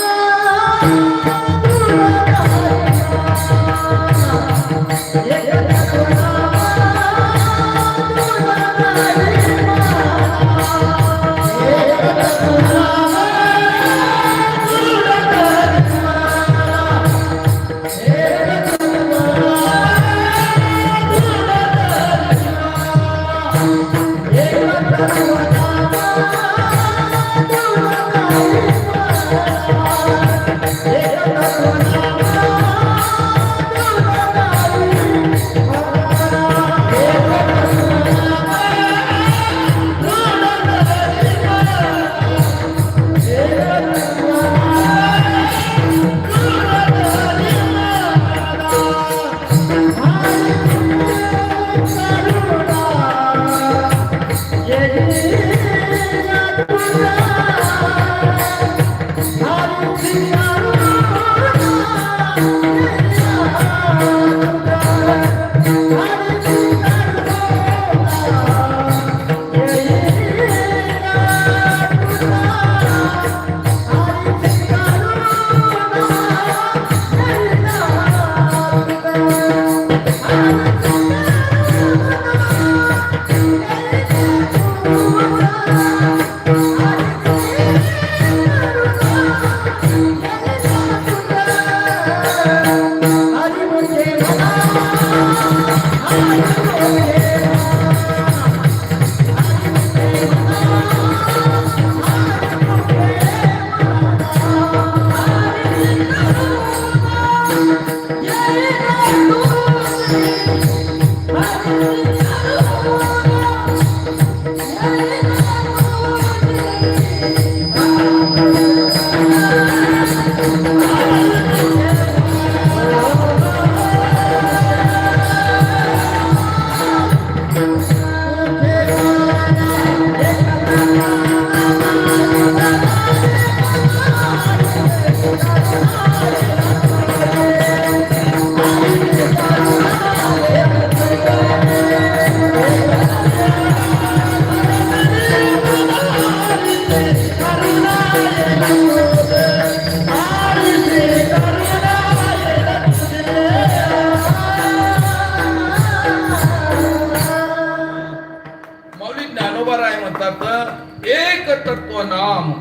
एक तत्व नाम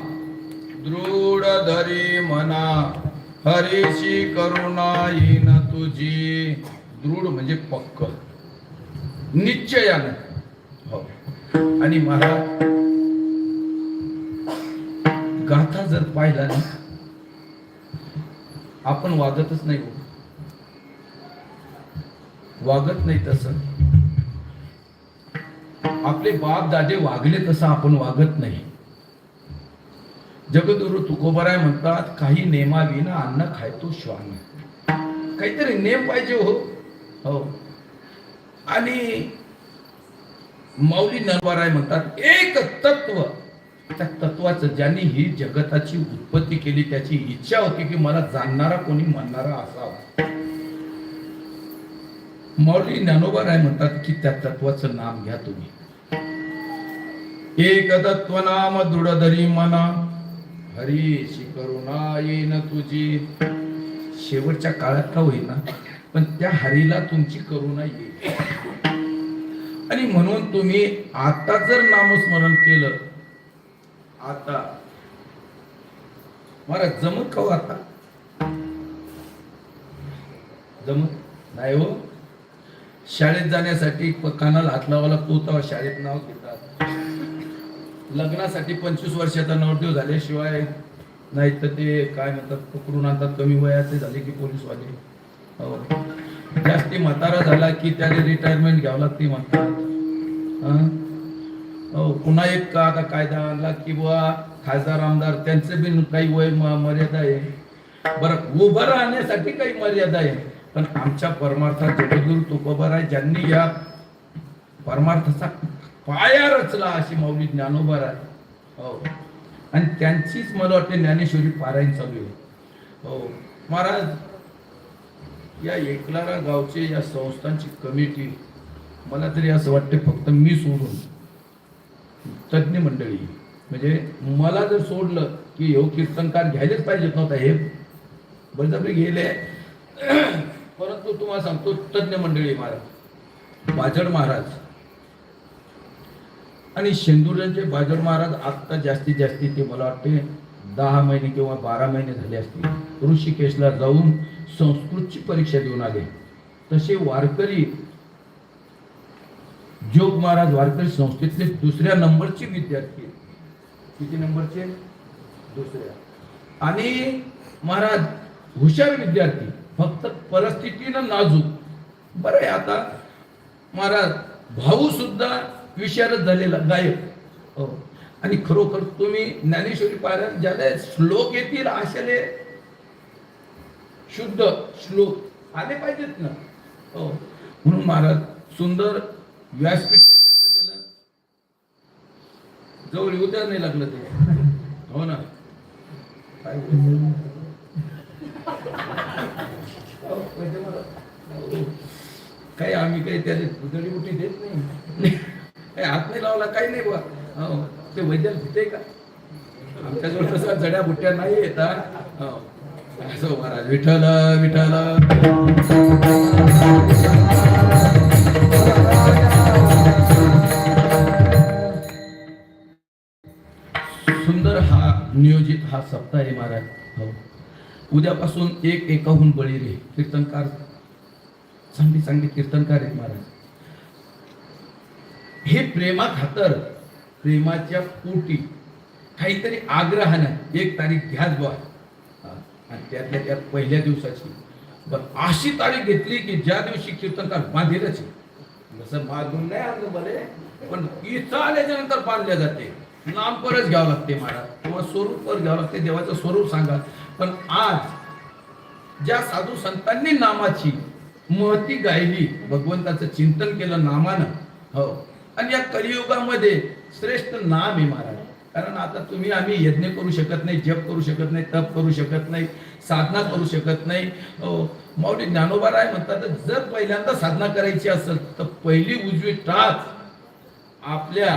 दृढ धरी मना हरीशी करुणा येईन तुझी. दृढ म्हणजे पक्क, निश्चयानं. हो. आणि महाराज गाथा जर पाहिला ना, आपण वागतच नाही, वागत नाही तसं. आपले बाप दादे वागले तसं आपण वागत नाही. जगद्गुरु तुकोबाराय म्हणतात, काही नेमाविना अन्न खायतो श्वान. काहीतरी नेम पाहिजे हो. हो. आणि माऊली नरवाराय म्हणतात, एक तत्व. त्या तत्वाचं ज्यांनी ही जगताची उत्पत्ती केली त्याची इच्छा होती की मला जाणणारा कोणी म्हणणारा असावा. माऊली ज्ञानोबाराय म्हणतात की त्या तत्वाचं नाम घ्या तुम्ही. एक तत्व नाम दृढ धरी मना हरीशी करुणा येईन तुझी. शेवटच्या काळात का होईना पण त्या हरीला तुमची करुणा येईल. आणि म्हणून तुम्ही आता जर नामस्मरण केलं, आता मला जमत का हो? आता जमत नाही हो. शाळेत जाण्यासाठी कानाला हात लावा लागतो, तेव्हा शाळेत नाव घेतात. लग्नासाठी 25 वर्षाचा नवरदेव झाल्याशिवाय नाही तर ते काय म्हणतात पकडून आणतात, कमी वयाचे झाले की पोलीसवाले. जास्ती म्हातारा झाला की त्याने रिटायरमेंट घ्यावं लागते म्हणतात. हं? हो, पुन्हा एक का आता कायदा आणला की बुवा खासदार आमदार त्यांचं बी काही वय मर्यादा आहे. बरं, उभं राहण्यासाठी काही मर्यादा आहे, पण आमच्या परमार्थात जगद्गुरु तुकोबाराय ज्यांनी या परमार्थाचा पाया रचला अशी माऊली ज्ञानोबा आहे. हो, आणि त्यांचीच मला वाटते ज्ञानेश्वरी पारायण चालू आहे. हो महाराज, या एकलारा गावचे या संस्थांची कमिटी मला तरी असं वाटते फक्त मी सोडून तज्ञ मंडळी, म्हणजे मला जर सोडलं की हे कीर्तनकार घ्यायलाच पाहिजेत नव्हता, हे बळजबरी गेले. परंतु तुम्हाला सांगतो तज्ञ मंडळी महाराज बाजड महाराज आणि शेंदुर्यांचे बाजड महाराज आत्ता जास्तीत जास्ती ते मला वाटते 10 महिने किंवा 12 महिने झाले असतील ऋषिकेशला जाऊन संस्कृतची परीक्षा देऊन आले. तसे वारकरी जोग महाराज वारकरी संस्थेतले दुसऱ्या नंबरचे विद्यार्थी. किती नंबरचे? दुसऱ्या. आणि महाराज हुशार विद्यार्थी, फक्त परिस्थितीनं नाजूक. बरं आहे आता महाराज भाऊ सुद्धा विशारद झालेला गायक. हो, आणि खरोखर तुम्ही ज्ञानेश्वरी पारायण ज्याला श्लोक येतील अशाले शुद्ध श्लोक आले पाहिजेत ना. हो, म्हणून महाराज सुंदर व्यासपीठ त्यांच्याकडे दिलं, जवळ येऊ द्या नाही लागलं ते. हो ना, काय काही आम्ही काही त्याला जडीबुटी देत नाही, काही हात नाही लावला, काही नाही बा. हो, ते वैद्याला भेटे का? आमच्याजवळ तसं जड्या बुट्ट्या नाही येतात. हो, असं महाराज विठ्ठल विठ्ठल. सुंदर हा नियोजित हा सप्ताह आहे महाराज. हो, उद्यापासून एकाहून बळी रे कीर्तनकार, चांगली चांगली कीर्तनकार आहेत महाराज. हे प्रेमा खातर, प्रेमाच्या पोटी काहीतरी आग्रहानं 1 तारीख घ्याच बा, आणि त्यातल्या त्यात पहिल्या दिवसाची. बरं, अशी तारीख घेतली की ज्या दिवशी कीर्तनकार बांधेलच. जसं बांधून नाही आणलं बरे, पण इथं आल्याच्या नंतर बांधल्या जाते. नाम परच घ्यावं लागते महाराज, किंवा स्वरूप पर घ्यावं लागते, देवाचं स्वरूप सांगा. पण आज ज्या साधू संतांनी नामाची महती गायली, भगवंताचं चिंतन केलं नामानं, हो, आणि या कलियुगामध्ये श्रेष्ठ नाम आहे महाराज. कारण आता तुम्ही आम्ही यज्ञ करू शकत नाही, जप करू शकत नाही, तप करू शकत नाही, साधना करू शकत नाही. हो, माऊली ज्ञानोबाराय म्हणतात जर पहिल्यांदा साधना करायची असेल तर पहिली उजवी टाच आपल्या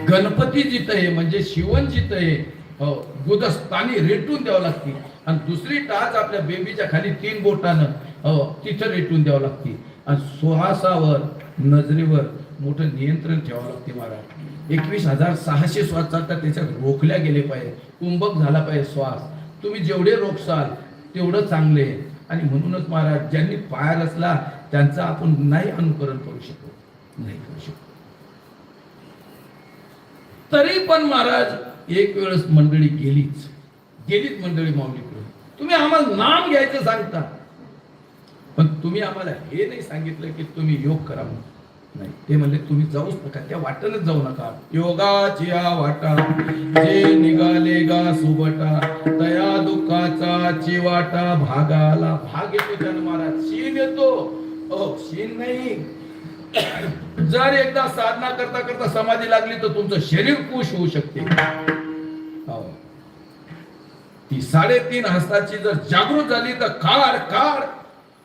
गणपती जिथं आहे म्हणजे शिवन जिथं आहे, हो, गुदस्थानी रेटून द्यावं लागते. आणि दुसरी टाच आपल्या बेबीच्या खाली 3 बोटानं, हो, तिथं रेटून द्यावं लागते. आणि श्वासावर, नजरेवर मोठं नियंत्रण ठेवावं लागते महाराज. 21,600 श्वास चालतात, त्याच्यात रोखल्या गेले पाहिजे, कुंभक झाला पाहिजे श्वास. तुम्ही जेवढे रोखसाल तेवढं चांगले. आणि म्हणूनच महाराज ज्यांनी पाय रचला त्यांचं आपण नाही अनुकरण करू शकतो, नाही करू शकतो. तरी पण महाराज एक वेळेस मंडळी गेलीच मंडळी माऊलीकडे. तुम्ही आम्हाला नाम घ्यायचं सांगता, पण तुम्ही आम्हाला हे नाही सांगितलं की तुम्ही योग करा म्हणून. नाही, ते म्हणले तुम्ही जाऊच नका, त्या वाटेनच जाऊ नका. योगाची वाटा जे निघाले गा सुबटा, तया दुःखाचा चिवाटा भागाला. भाग येतो त्यानं महाराज, शीन येतो. हो, शीन नाही. जर एकदा साधना करता करता समाधी लागली तर तुमचं शरीर कुश होऊ शकते. हो, ती 3.5 हस्ताची जर जागृत झाली तर काढ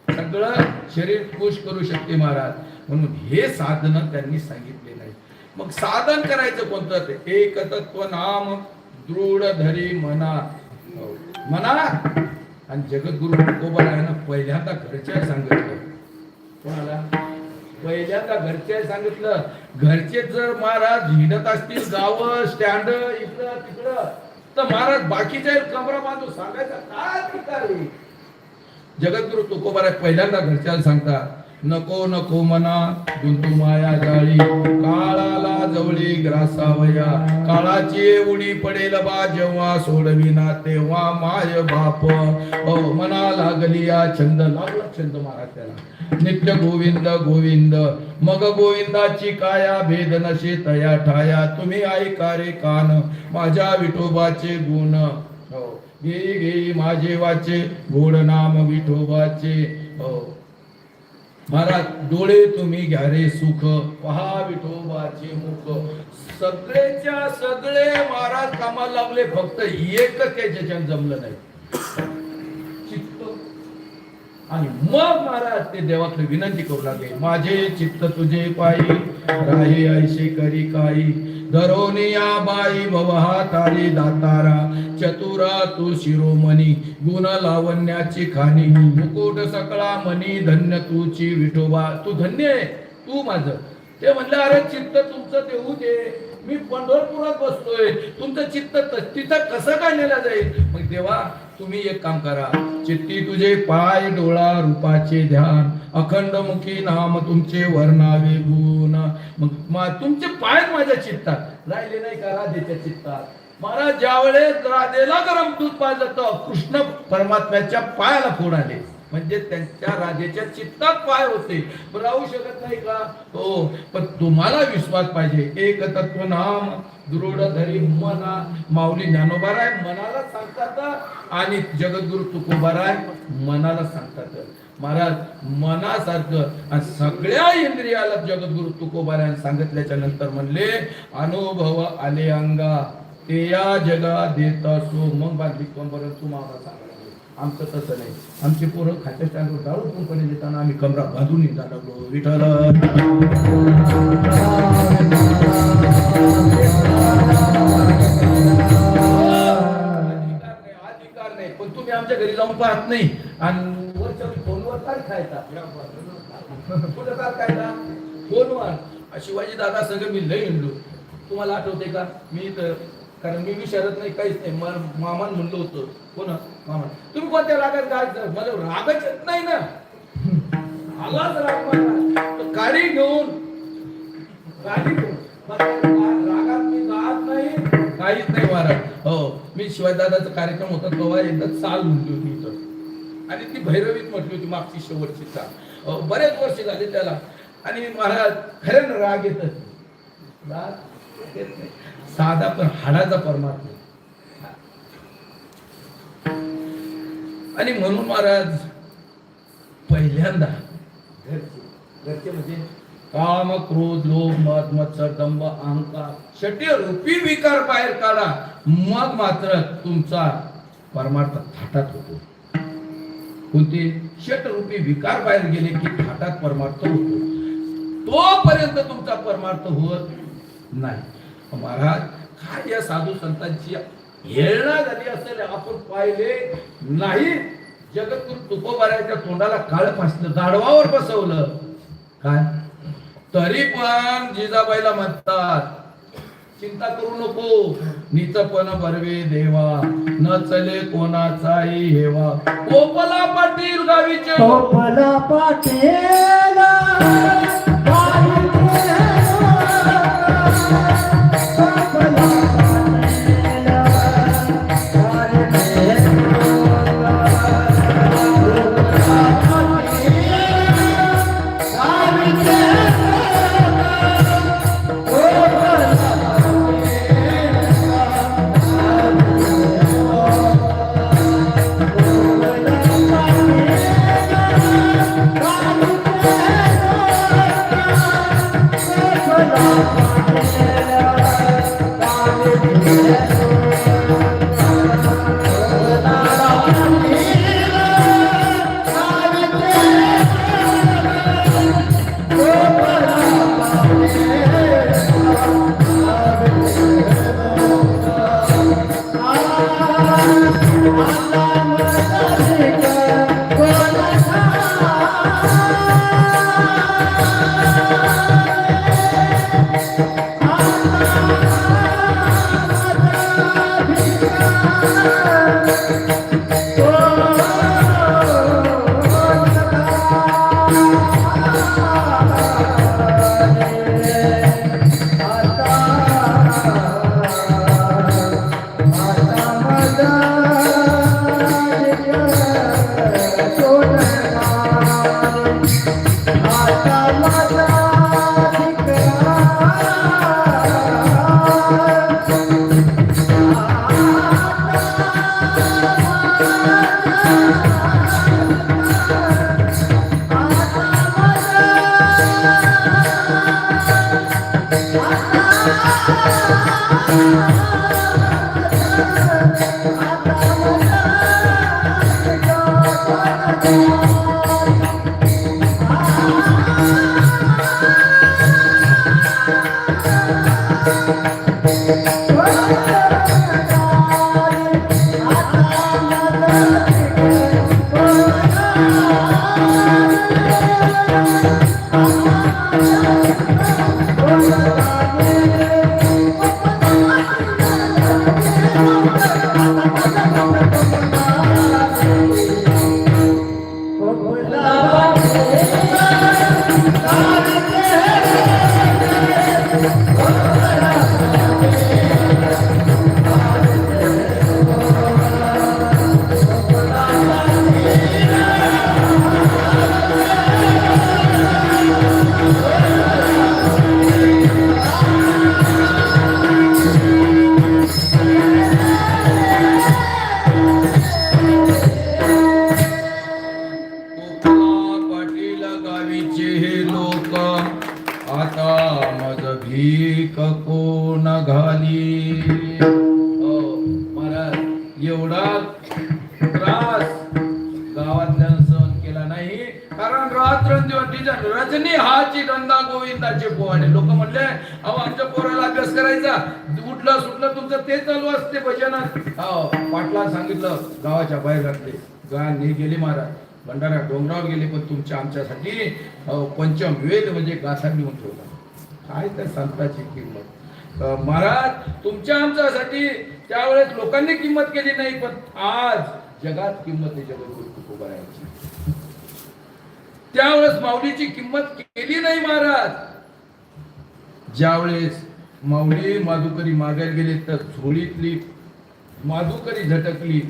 सगळं शरीर खुश करू शकते महाराज. म्हणून हे साधन त्यांनी सांगितले नाही. मग साधन करायचं कोणतं? ते एकतत्व नाम दृढ धरी मना. आणि जगद्गुरु तुकोबारायांना पहिल्यांदा घरच्या सांगितलं. कोणाला? पहिल्यांदा घरचे सांगितलं. घरचे जर महाराज हिंडत असतील गाव स्टँड इकडं तिकडं तर महाराज बाकीच्या कमरा बांधून सांगायचं काय? जगद्गुरु तुकोबाराय पहिल्यांदा घरच्याला सांगतात नको नको मना गुंतू माया जाळी, काळाला जवळी ग्रासावया, काळाची उडी पडेल बा जेव्हा, सोडविना तेव्हा माय बाप. मना लागली या छंद, लागला छंद महाराज त्याला, नित्य गोविंद गोविंद, मग गोविंदाची काया, भेद नशे तया ठाया, तुम्ही ऐका रे कान माझ्या विठोबाचे गुण. घेई घेई माझे वाचे, गोड नाम विठोबाचे. महाराज डोळे तुम्ही घ्या रे सुख, पहा विठोबाचे मुख. सगळेच्या सगळे महाराज कामाला लागले, फक्त एकच त्याच्यात जमलं नाही, चित्त. आणि मग महाराज ते देवाकडे विनंती करू लागले, माझे चित्त तुझे पायी, राही ऐशे करी काही, धरोनिया बाई भवहा तारी दातारा, चतुरा तू शिरोमणी, गुण लावण्याची खाणी, मुकुट सकळा मनी, धन्य तुची विठोबा. तू धन्य आहे, तू माझं. ते म्हणले, अरे चित्त तुमचं देऊ दे, मी पंढरपुरात बसतोय, तुमचं चित्त तिथं कसं काय नेलं जाईल. मग देवा तुम्ही एक काम करा, चित्ती तुझे पाय डोळा रूपाचे ध्यान, अखंड मुखी नाम तुमचे वर्णावे गुण. मग तुमचे पाय माझ्या चित्तात राहिले नाही का, राधेच्या चित्तात. महाराज ज्या वेळेस राधेला गरम दूध पाजलं तर कृष्ण परमात्म्याच्या पायाला फोड आले, म्हणजे त्यांच्या राधेच्या चित्तात पाय होते. राहू शकत नाही का? हो, पण तुम्हाला विश्वास पाहिजे. एक तत्व नाम दृढ धरी मना, माऊली ज्ञानोबाराय मनाला सांगतात, आणि जगद्गुरु तुकोबाराय मनाला सांगतात. महाराज मनासारखं आणि सगळ्या इंद्रियाला जगद्गुरु तुकोबाराय सांगितल्याच्या नंतर म्हणले, अनुभव आले अंगा, ते या जगा देत असो. मग बांधली कंबर तुम्हाला सांगा. आमचं तसं नाही, आमची पोरं खात्या स्टँडवर दारू पूर्णपणे देताना आम्ही कमरा बांधून येतात लागलो. विठ्ठल अधिकार नाही, पण तुम्ही आमच्या घरी जाऊन पाहत नाही, आणि वरच्या फोनवर काय खायचा, कुठं काय खायचा फोनवर. शिवाजी दादा सगळं मी लई हिंडलो, तुम्हाला आठवते का? मी तर कारण मी विचारत नाही, काहीच नाही. मामान म्हणलं होतं, कोण मामा तुम्ही कोणत्या रागात गायचं, मला रागच येत नाही ना, आलाच राग मला गाडी घेऊन रागात मी गात नाही, काहीच नाही महाराज. हो, मी शिवाजीदादाचा कार्यक्रम होता तेव्हा एकदा चाल म्हणली होती इथं, आणि ती भैरवीत म्हटली होती, मागची शेवटची चाल. बरेच वर्ष झाले त्याला. आणि महाराज खरं राग येतच राग येत नाही, साधा पण हाडाचा परमात्मा. आणि म्हणून महाराज पहिल्यांदा घरचे म्हणजे काम क्रोध लोभ मद मत्सर दंभ अहंकार षट्य रूपी विकार बाहेर काढा, मग मात्र तुमचा परमार्थ थाटात होतो. कोणते षट रूपी विकार बाहेर गेले की थाटात परमार्थ होतो, तोपर्यंत तुमचा परमार्थ होत नाही. महाराज काय या साधू संतांची हेळणा झाली असेल, आपण पाहिले नाही. जगद्गुरु तुकोबाराच्या तोंडाला काळ फासलं, गाढवावर बसवलं काय, तरी पण जिजाबाईला म्हणतात, चिंता करू नको, नीचपण बरवे देवा, न चले कोणाचाही हेवा. गोपाला पाटील गावीचे, गोपाला पाटील पाटील गावीचे हे लोक आता मज भीक कोण घाली. महाराज एवढा त्रास गावातल्यानं सहन केला नाही, कारण रात्रंदिवस रजनी हाची धंदा गोविंदाचे पोवाडे. लोक म्हणले अहो आमच्या पोराला अभ्यास करायचा, उठलं सुटलं तुमचं ते चालू असते भजनात. पाटला सांगितलं गावाच्या बाहेर घातले, गाणी गेली महाराज भंडारा डोंगरावर गेले, पण तुमच्या आमच्यासाठी पंचम वेद म्हणजे गाथा घेऊन ठेवला. काय त्या संताची किंमत महाराज, तुमच्या आमच्यासाठी त्यावेळेस लोकांनी किंमत केली नाही, पण आज जगात किंमत आहे जगद्गुरु तुकोबारायांची. त्यावेळेस माऊलीची किंमत केली नाही महाराज. ज्यावेळेस माऊली माधुकरी मागायला गेले तर झोळीतली माधुकरी झटकली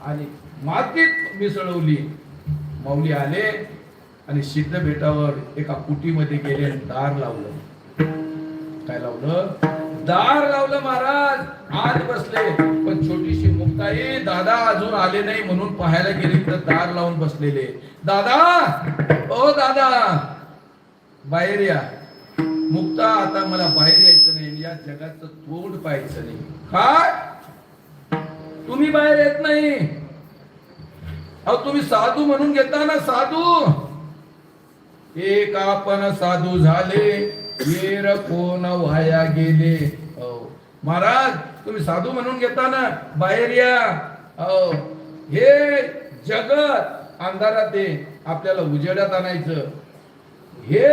आणि मातीत मिसळवली. माऊली आले आणि सिद्ध बेटावर एका कुटीमध्ये गेले आणि दार लावलं. काय लावलं? दार लावलं महाराज. आत बसले, पण छोटीशी मुक्ताई दादा अजून आले नाही म्हणून पाहायला गेली तर दार लावून बसलेले. दादा, ओ दादा बाहेर या. मुक्ता, आता मला बाहेर यायचं नाही, या जगाचं तोंड पाहायचं नाही. काय तुम्ही बाहेर येत नाही? अहो तुम्ही साधू म्हणून घेता ना, साधू. एक आपण साधू झाले, येर कोण वाया गेले. महाराज तुम्ही साधू म्हणून घेता ना, बाहेर या. हे जगत अंधारात आहे, आपल्याला उजेडात आणायचं. हे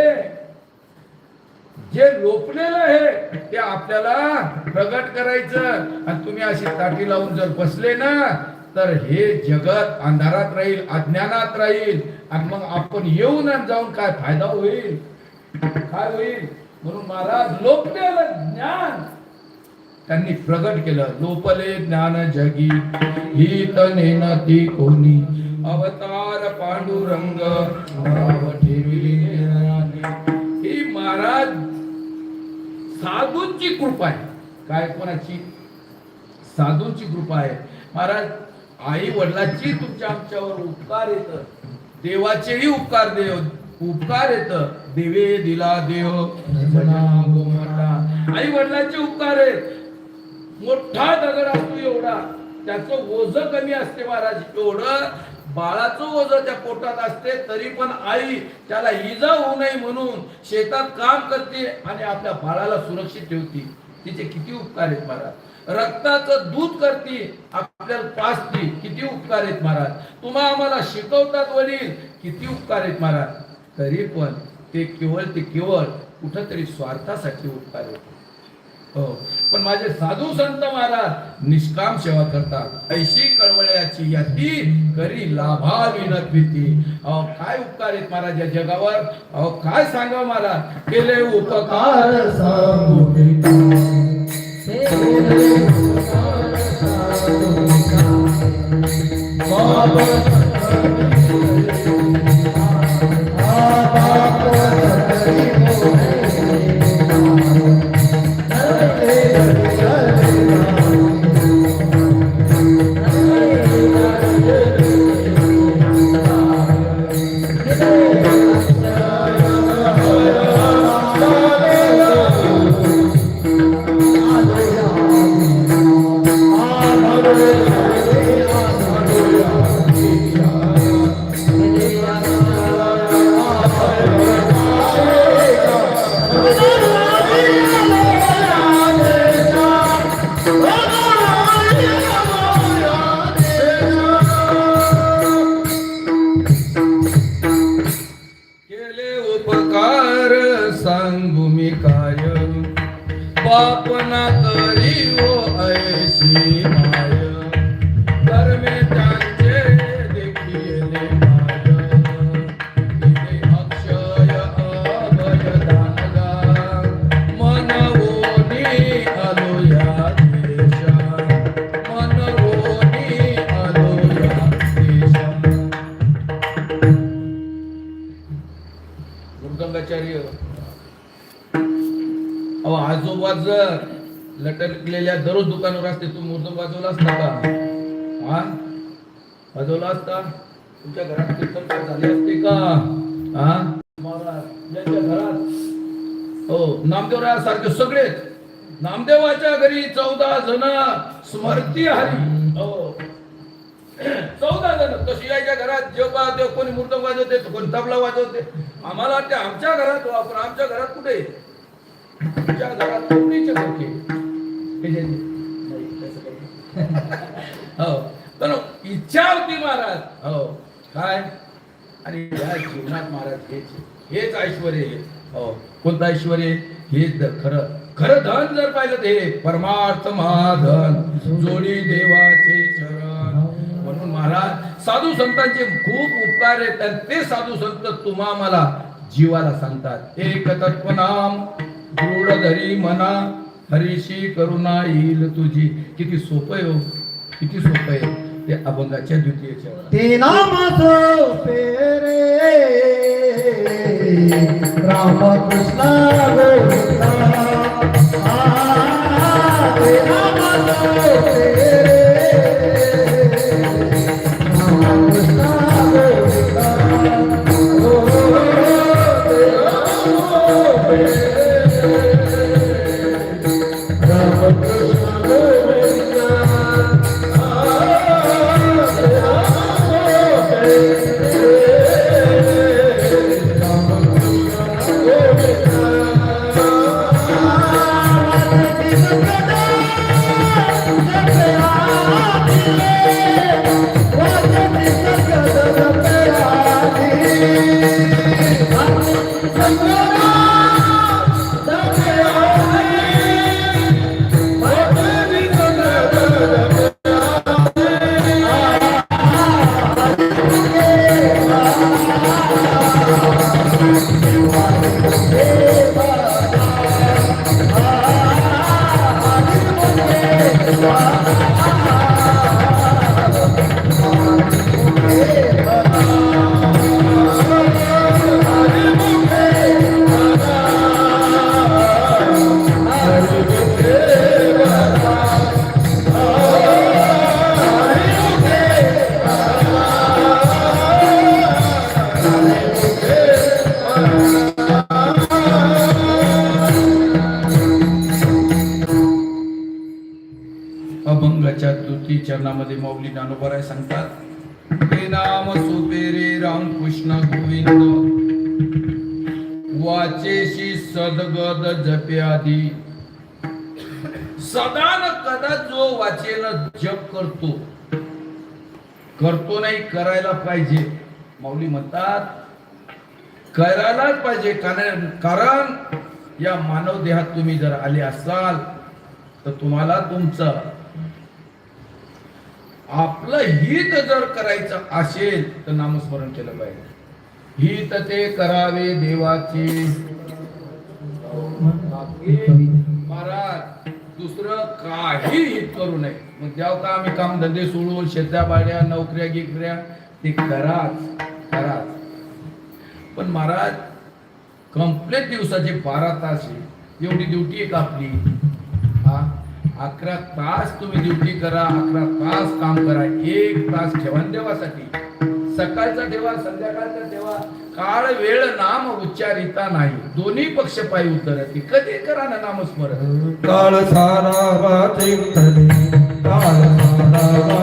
जे लोपलेलं आहे ते आपल्याला प्रगट करायचं. आणि तुम्ही अशी ताटी लावून जर बसले ना तर हे जगत अंधारात राहील, अज्ञानात राहील. आणि मग आपण येऊन आणि जाऊन काय फायदा होईल? काय होईल? म्हणून महाराज लोपलेलं ज्ञान त्यांनी प्रगट केलं. लोपले ज्ञान जगी ही तने न ती कोणी, अवतार पांडुरंग नाव ठेविले. ही महाराज साधूंची कृपा आहे. काय कोणाची? साधूंची कृपा आहे महाराज. आई वडिलांची तुमच्या आमच्यावर उपकार येत, देवाचेही उपकार येत. देवे दिला देव आई वडिलांचे उपकार आहेत. मोठा दगड असतो एवढा, त्याचं ओझ कमी असते महाराज. एवढं बाळाचं ओझ त्या पोटात असते, तरी पण आई त्याला इजा होऊ नये म्हणून शेतात काम करते आणि आपल्या बाळाला सुरक्षित ठेवते. तिचे किती उपकार आहेत महाराज. रक्ताचं दूध करते, आपल्याला पाजते, किती उपकार आहेत महाराज. तुम्हा आम्हाला शिकवतात वडील, किती उपकार आहेत महाराज. तरी पण ते केवळ कुठंतरी स्वार्थासाठी उपकार आहेत. हो, पण माझे साधू संत महाराज निष्काम सेवा करतात. ऐशी कळवळ्याची याती करी लाभावी न प्रीती. काय उपकार आहेत महाराज या जगावर. काय सांगावं महाराज. केले उपकार सांगू ना करी हो ऐशी माय धर्मे त्यांचे देखिले माय इथे अक्षय अभयदानगा मनवोनी आलो या देशा मनवोनी आलो या देशा. मृदंगाचार्य अहो आजोबा जर लटकलेल्या दररोज दुकानावर असते तू मृदंग वाजवला असता का? हा वाजवला असता? तुमच्या घरात कीर्तन झाले असते का? हा महाराज ज्यांच्या घरात हो नामदेवराया सारखे सगळेच नामदेवाच्या घरी 14 जण स्मरती हरी हो 14 जण तशी याच्या घरात जेव्हा देव कोणी मृदंग वाजवते कोणी तबला वाजवते. आम्हाला ते आमच्या घरात वापर आमच्या घरात कुठे तुमच्या घरात कोणीचे सारखे हो पण इच्छा होती महाराज हो काय आणि या जीवनात महाराज हेच ऐश्वर हो कोणतं ऐश्वर हेच खरं खरं धन जर पाहिलं तर हे परमार्थ महाधन जोडी देवाचे चरण. म्हणून महाराज साधू संतांचे खूप उपकार आहेत आणि ते साधू संत तुम्हा मला जीवाला सांगतात एक तत्व नाम दृढ धरी मना हरीशी करुणा येईल तुझी. किती सोपं आहे हो किती सोपं आहे ते अभंगाच्या द्वितीयच्या ते नाम सोपे रे राम कृष्ण गोविंदा ते नाम सोपे रे राम कृष्ण गोविंदा ते नाम सोपे राम कृष्ण गोविंदा अभंगाच्या तृतीय चरणामध्ये माऊली ज्ञानोबराय सांगतात हे नाम सुपेरे राम कृष्ण गोविंद वाचेशी सदगद जप्यादी. सदा न कदा जो वाचेन जप करतो करतो नाही करायला पाहिजे. माऊली म्हणतात करायलाच पाहिजे कारण या मानव देहात तुम्ही जर आले असाल तर तुम्हाला तुमचं आपलं हित जर करायचं असेल तर नामस्मरण केलं पाहिजे. हित ते करावे देवाचे महाराज दुसरं काही हित करू नये. मग जेव्हा का आम्ही काम धंदे सोडून शेत्या बाड्या नोकऱ्या गिकऱ्या ते कराच पण महाराज कंप्लीट दिवसाचे 12 तास एवढी ड्युटी आहे का आपली? 11 तास तुम्ही ड्युटी करा 11 तास काम करा 1 तास ठेवा देवासाठी. सकाळचा ठेवा संध्याकाळचा ठेवा काळ वेळ नाम उच्चारिता नाही दोन्ही पक्ष पायी उतरती. कधी करा ना नामस्मरण. काळ सारा वाचिंतने काळ सारा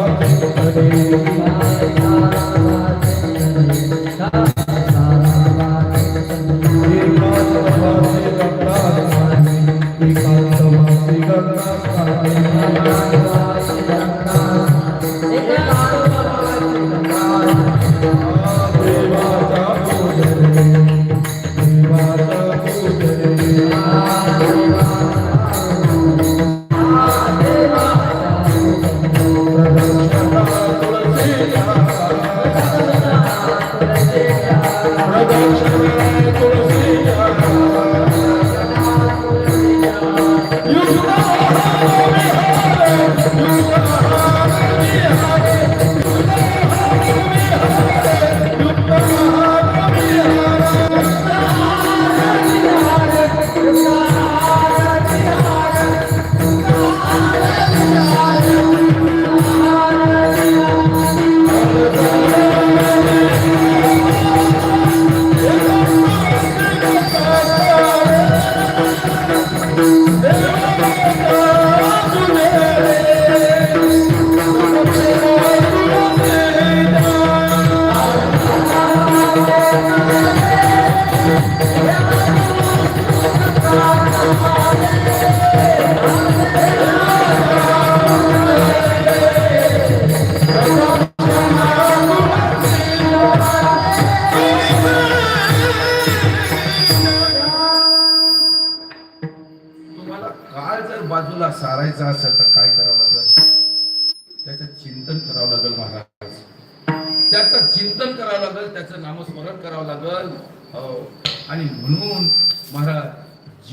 चिंतन करावं लागेल, त्याचं नामस्मरण करावं लागेल. हो. आणि म्हणून महाराज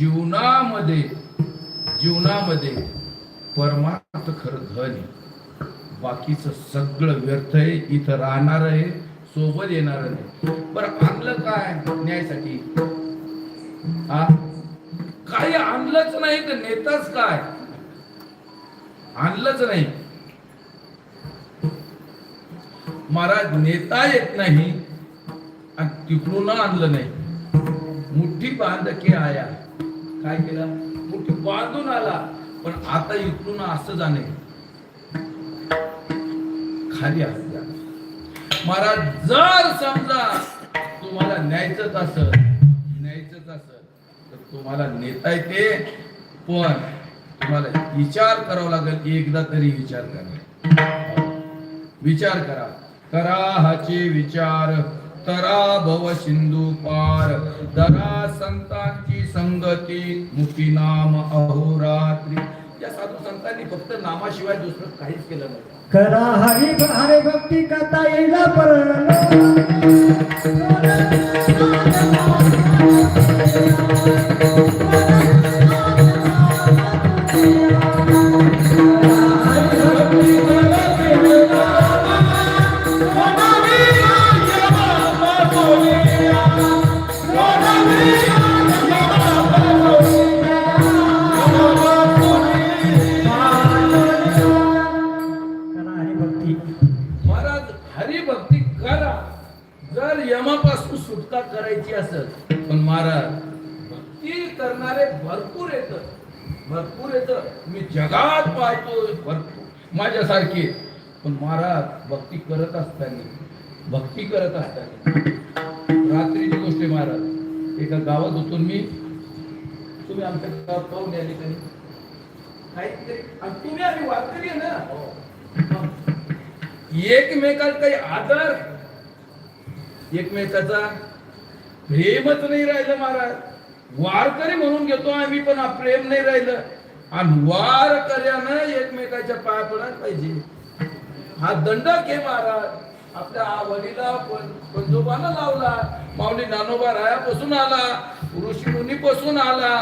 जीवनामध्ये परमार्थ खरं धन आहे. बाकीचं सगळं व्यर्थ आहे. इथं राहणार आहे, सोबत येणार नाही. बरं आणलं काय न्यायसाठी? काही आणलंच नाही तर नेताच काय? आणलंच नाही. महाराज नेता येत नाही आणि तिकडून आणलं नाही. मुठ्ठी बांध के आया. काय केलं? मुठ्ठी बांधून आला, पण आता इकडून असं जाणे खाली असल्या. महाराज जर समजा तुम्हाला न्यायचंच असं तर तुम्हाला नेता येते, पण तुम्हाला विचार करावा लागेल. एकदा तरी विचार करा. विचार करा हाचे विचार. तरा भव सिंधू पार. दरा संतांची संगती. मुठी नाम अहोरात्री. या साधू संतांनी फक्त नामाशिवाय दुसरं काहीच केलं नाही. करा हरी भक्ती करता येईल हरिभक्ती करा. जर यमापासून सुटका करायची असेल, पण महाराज भक्ती करणारे भरपूर येत. मी जगात पाहतो भरपूर माझ्यासारखे. पण महाराज भक्ती करत असताना रात्रीची गोष्ट आहे महाराज. एका गावात होतो मी. तुम्ही आमच्या गावात पाहून आले का? काहीतरी तुम्ही आम्ही वारकरी आहे ना. एकमेकाला काही आदर, एकमेकाचा प्रेमच नाही राहिलं महाराज. वारकरी म्हणून घेतो आम्ही, पण प्रेम नाही राहिलं. आणि वारकऱ्यानं एकमेकाच्या पाया पडायला पाहिजे. हा दंडक आहे महाराज. आपल्या वडीला पंजोबानं लावला. माऊली नानोबा रायापासून आला, ऋषी मुनी पासून आला.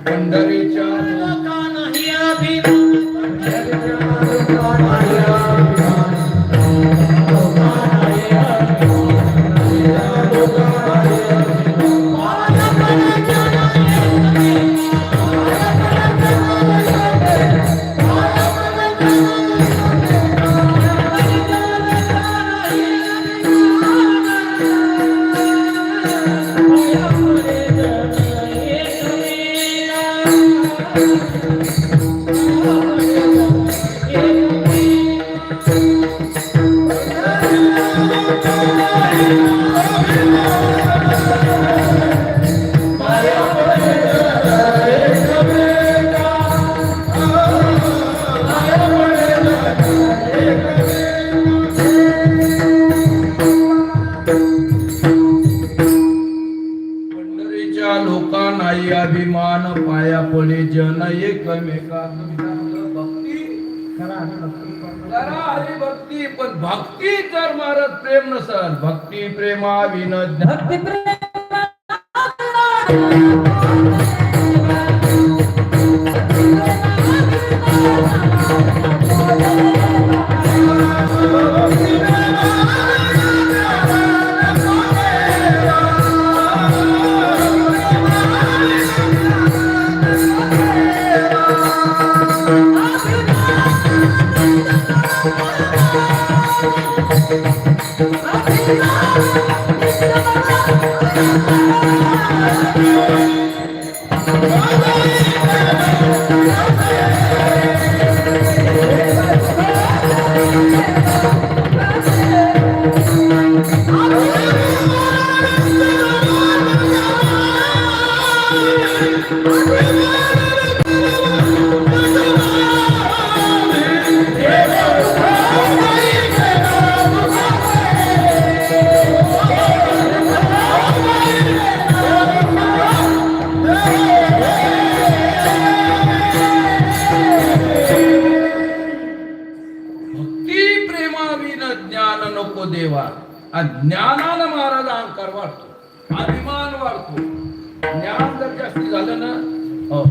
पंढरीच्या अभिमान पाया पडे जन एकमेका. भक्ती करा हरिभक्ती, पण भक्ती जर महाराज प्रेम नसल, भक्ती प्रेमा विनोद भक्ती प्रेम प्रेमाविन ज्ञान नको देवा. आणि ज्ञानानं महाराज अहंकार वाढतो, अभिमान वाढतो. ज्ञान जर जास्ती झालं ना, हो,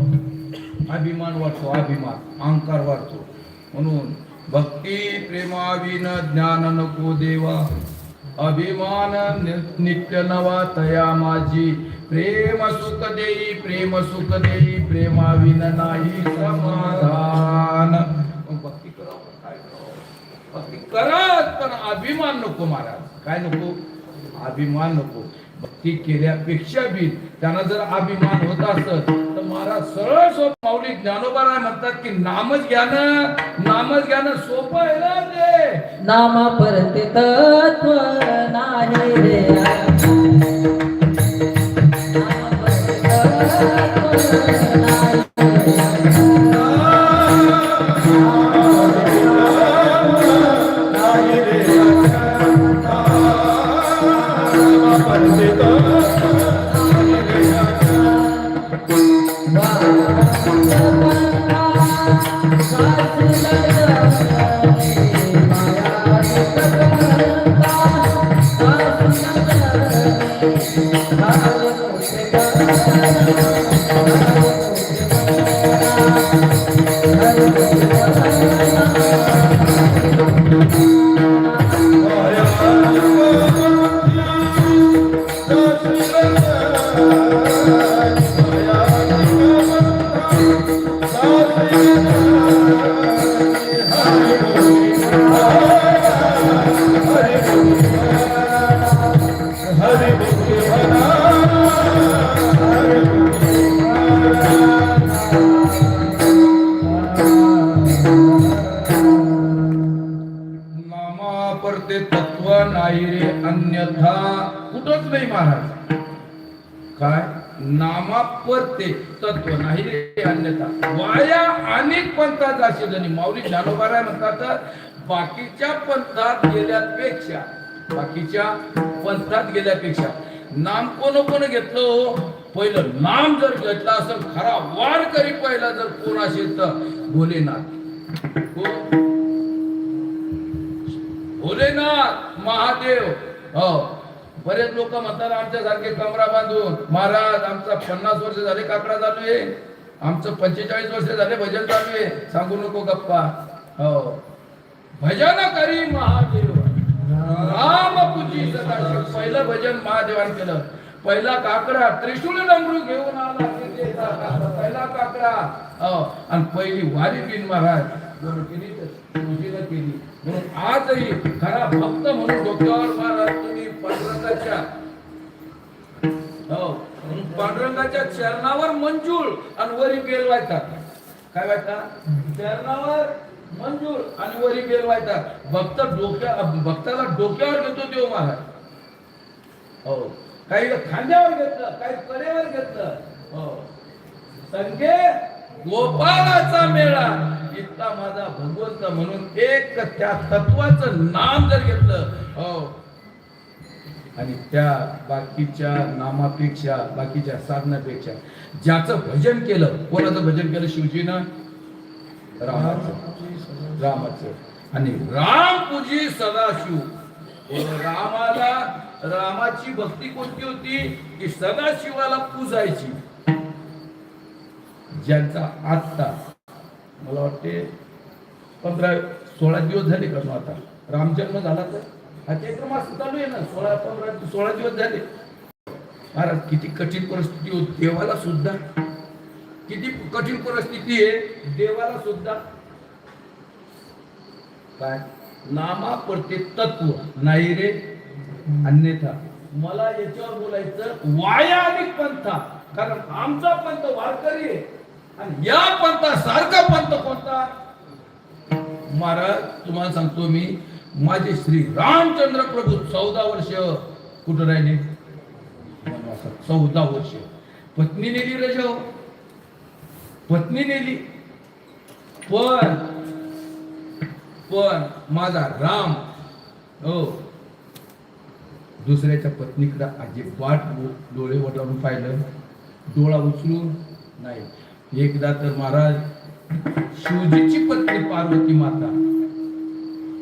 अभिमान वाढतो, अभिमान, अहंकार वाढतो. म्हणून भक्ती प्रेमाविन ज्ञान नको देवा, अभिमान नित्य नवा तया माझी. प्रेम सुख देई, प्रेम सुख देई, प्रेमाविन नाही समाधान. भक्ती करा, काय करावं? भक्ती करा, पण अभिमान नको महाराज. काय नको? अभिमान नको. भक्ती केल्यापेक्षा बी त्यांना जर अभिमान होत असत तर महाराज सरळ सोपं माऊली ज्ञानोबा म्हणतात की नामच घ्यानं, नामच घ्यानं सोपं आहे ना ते. नामा परते तत्व नाही रे. नामा परते तत्व नाही. परते तत्व नाही रे अन्यथा. कुठंच नाही महाराज. काय? नामा परते तत्व नाही रे अन्यथा. वाया अनेक पंथात जाशील. आणि माऊली ज्ञानोबा म्हणतात बाकीच्या पंथात गेल्यापेक्षा, बाकीच्या पंथात गेल्यापेक्षा नाम कोण कोण घेतलं? पहिलं नाम जर घेतलं असेल खरा वारकरी पहिला जर कोण असेल तर भोलेनाथ. कोण? भोलेनाथ महादेव. हो, बरेच लोक म्हणतात आमच्या सारखे कमरा बांधून महाराज आमचा 50 वर्ष झाले काकडा चालू आहे, आमचं 45 वर्ष झाले भजन चालू आहे. सांगू नको गप्पा. हो, भजन करी महादेव राम पूजी सदाशिव. पहिलं भजन महादेवान केलं. पहिला काकडा त्रिशूल डमरू घेऊन आला पहिला काकडा. हो, आणि पहिली वारी बिन महाराज केली तर केली. म्हणून आजही खरा भक्त म्हणून डोक्यावर महाराज तुम्ही पांडुरंगाच्या, हो, पांडुरंगाच्या चरणावर मंजूळ आणि वरी बेल वायतात. काय वायतात? चरणावर मंजूळ आणि वरी बेल वायतात. भक्ताला डोक्यावर घेतो देव महाराज. हो, काही खांद्यावर घेतलं, काही कडेवर घेतलं. हो, संगे गोपाळाचा मेळा इतका माझा भगवंत. म्हणून एक त्या तत्वाचं नाम जर घेतलं, हो, आणि त्या बाकीच्या नामापेक्षा, बाकीच्या साधनापेक्षा ज्याचं भजन केलं, कोणाचं भजन केलं? शिवजीनं, रामाचं. आणि राम पूजी सदाशिव. रामाला, रामाची भक्ती कोणती होती? की सदाशिवाला पूजायची. ज्यांचा आत्ता मला वाटते 15-16 दिवस झाले का मग आता रामजन्म झाला तर हा चैत्र मास चालू आहे ना. 16 दिवस झाले. महाराज किती कठीण परिस्थिती होती देवाला सुद्धा. किती कठीण परिस्थिती आहे देवाला सुद्धा. काय? नामा पडते तत्व नाही रे अन्यथा. मला याच्यावर बोलायचं वाया आणि पंथा. कारण आमचा पंथ वारकरी आहे आणि या पंथा सारखा पंथ कोणता? महाराज तुम्हाला सांगतो मी, माझे श्री रामचंद्र प्रभू 14 वर्ष कुठं राहिले? 14 वर्ष. पत्नी नेली रजव, पत्नी नेली. पण माझा राम, हो, दुसऱ्याच्या पत्नीकडे अजिबात डोळे वटारून पाहिलं, डोळा उचलून नाही. एकदा तर महाराज शिवजीची पत्नी पार्वती माता,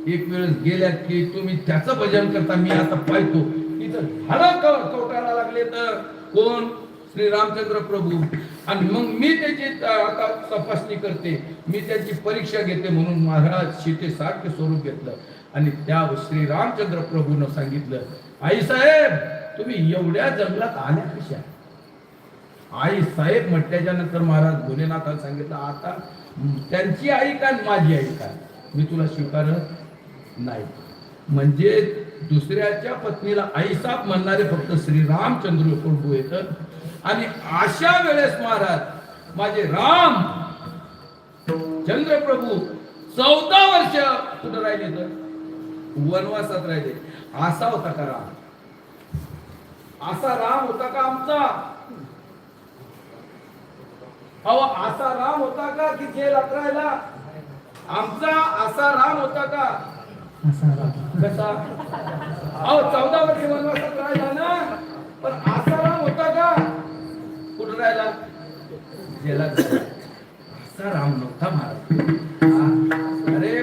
एक वेळेस गेल्यात की तुम्ही त्याचं भजन करता. मी आता पाहतो इथं झालं कवटाला लागले तर कोण? श्री रामचंद्र प्रभू. आणि मग मी त्याची आता तपासणी करते, मी त्याची परीक्षा घेते. म्हणून महाराज सीतेसारखे स्वरूप घेतलं आणि त्या श्री रामचंद्र प्रभूनं सांगितलं, आई साहेब तुम्ही एवढ्या जंगलात आल्या कशा? आई साहेब म्हटल्याच्या नंतर महाराज भोलेनाथाला सांगितलं, आता त्यांची आई काय माझी आई काय, मी तुला स्वीकारत नाही. म्हणजे दुसऱ्याच्या पत्नीला आईसाहेब म्हणणारे फक्त श्री रामचंद्र प्रभू येत. आणि अशा वेळेस महाराज माझे राम चंद्रप्रभू 14 वर्ष कुठं राहिले तर वनवासात राहिले. असा होता का राम? असा राम होता का आमचा? अहो असा राम होता का की जेलात राहिला? आमचा असा राम होता का? कसा? अहो 14 वर्ष वनवासात राहिला ना, पण असा राम होता का? कुठं राहिला? जेलात. असा राम नव्हता महाराज. अरे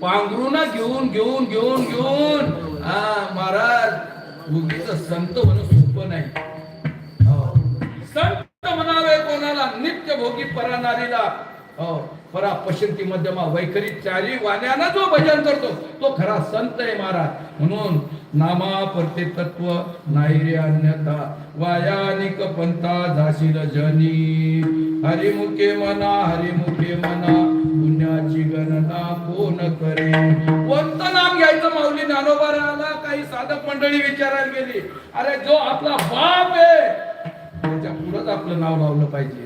पांघरूना घेऊन घेऊन घेऊन घेऊन महाराज उगीच संत होणं सोपं नाही. संत म्हणावे कोणाला? नित्य भोगी परा नारीला, परा पशंती मध्यमा वैखरी चारी वाण्यानं जो भजन करतो तो खरा संत आहे महाराज. म्हणून नामा परते तत्व नाही रे अन्यथा, वायानिक पंथा जाशील जनी. हरिमुखे म्हणा हरिमुखे म्हणा, पुण्याची गणना कोण करे. कोणतं नाम घ्यायचं? माऊली ज्ञानोबाला काही साधक मंडळी विचारायला गेली, अरे जो आपला बाप आहे त्याच्या पुढंच आपलं नाव लावलं पाहिजे,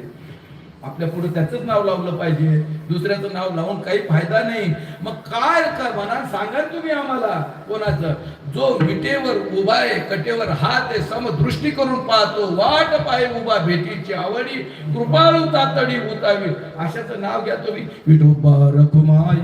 आपल्या पुढे त्याचंच नाव लावलं पाहिजे, दुसऱ्याचं नाव लावून काही फायदा नाही. मग काय म्हणा सांगा तुम्ही आम्हाला कोणाचं? जो विटेवर उभा आहे, कटेवर हात आहे, समदृष्टी करून पाहतो, वाट पाय उभा भेटीची आवडी, कृपाळू तातडी उतावी, अशाचं नाव घ्या तुम्ही. विठोबा रखुमाई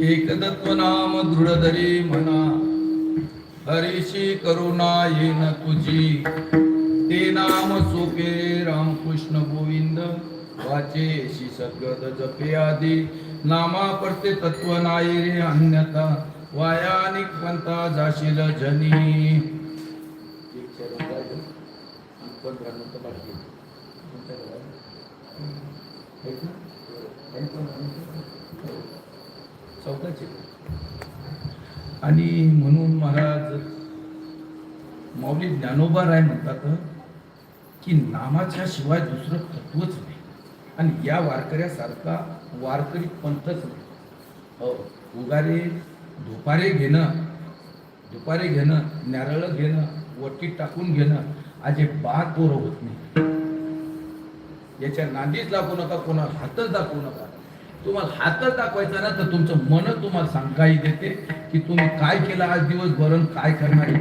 एकदत्व नाम दृढधरी म्हणा, हरीशी करुणा येन तुझी, ते नाम सोपे रामकृष्ण गोविंद, वाचेशी सद्गत जपे आदी. नामा पडते तत्व नाही रे अन्यथा, वायानिक पंथा जाशील जनी. चौकाचे. आणि म्हणून महाराज माऊली ज्ञानोबा राय म्हणतात की नामाच्या शिवाय दुसरं तत्वच नाही. आणि या वारकऱ्यासारखा वारकरी पंथच नाही. उगारे दुपारे घेणं, नारळ घेणं, वटीत टाकून घेणं अजिबात पोरं होत नाही. याच्या नादीच लागू नका, कोणाला हातच दाखवू नका. तुम्हाला हातच दाखवायचा ना तर तुमचं मन तुम्हाला सांगाई देते की तुम्ही काय केलं आज दिवसभर, काय करणार आहे.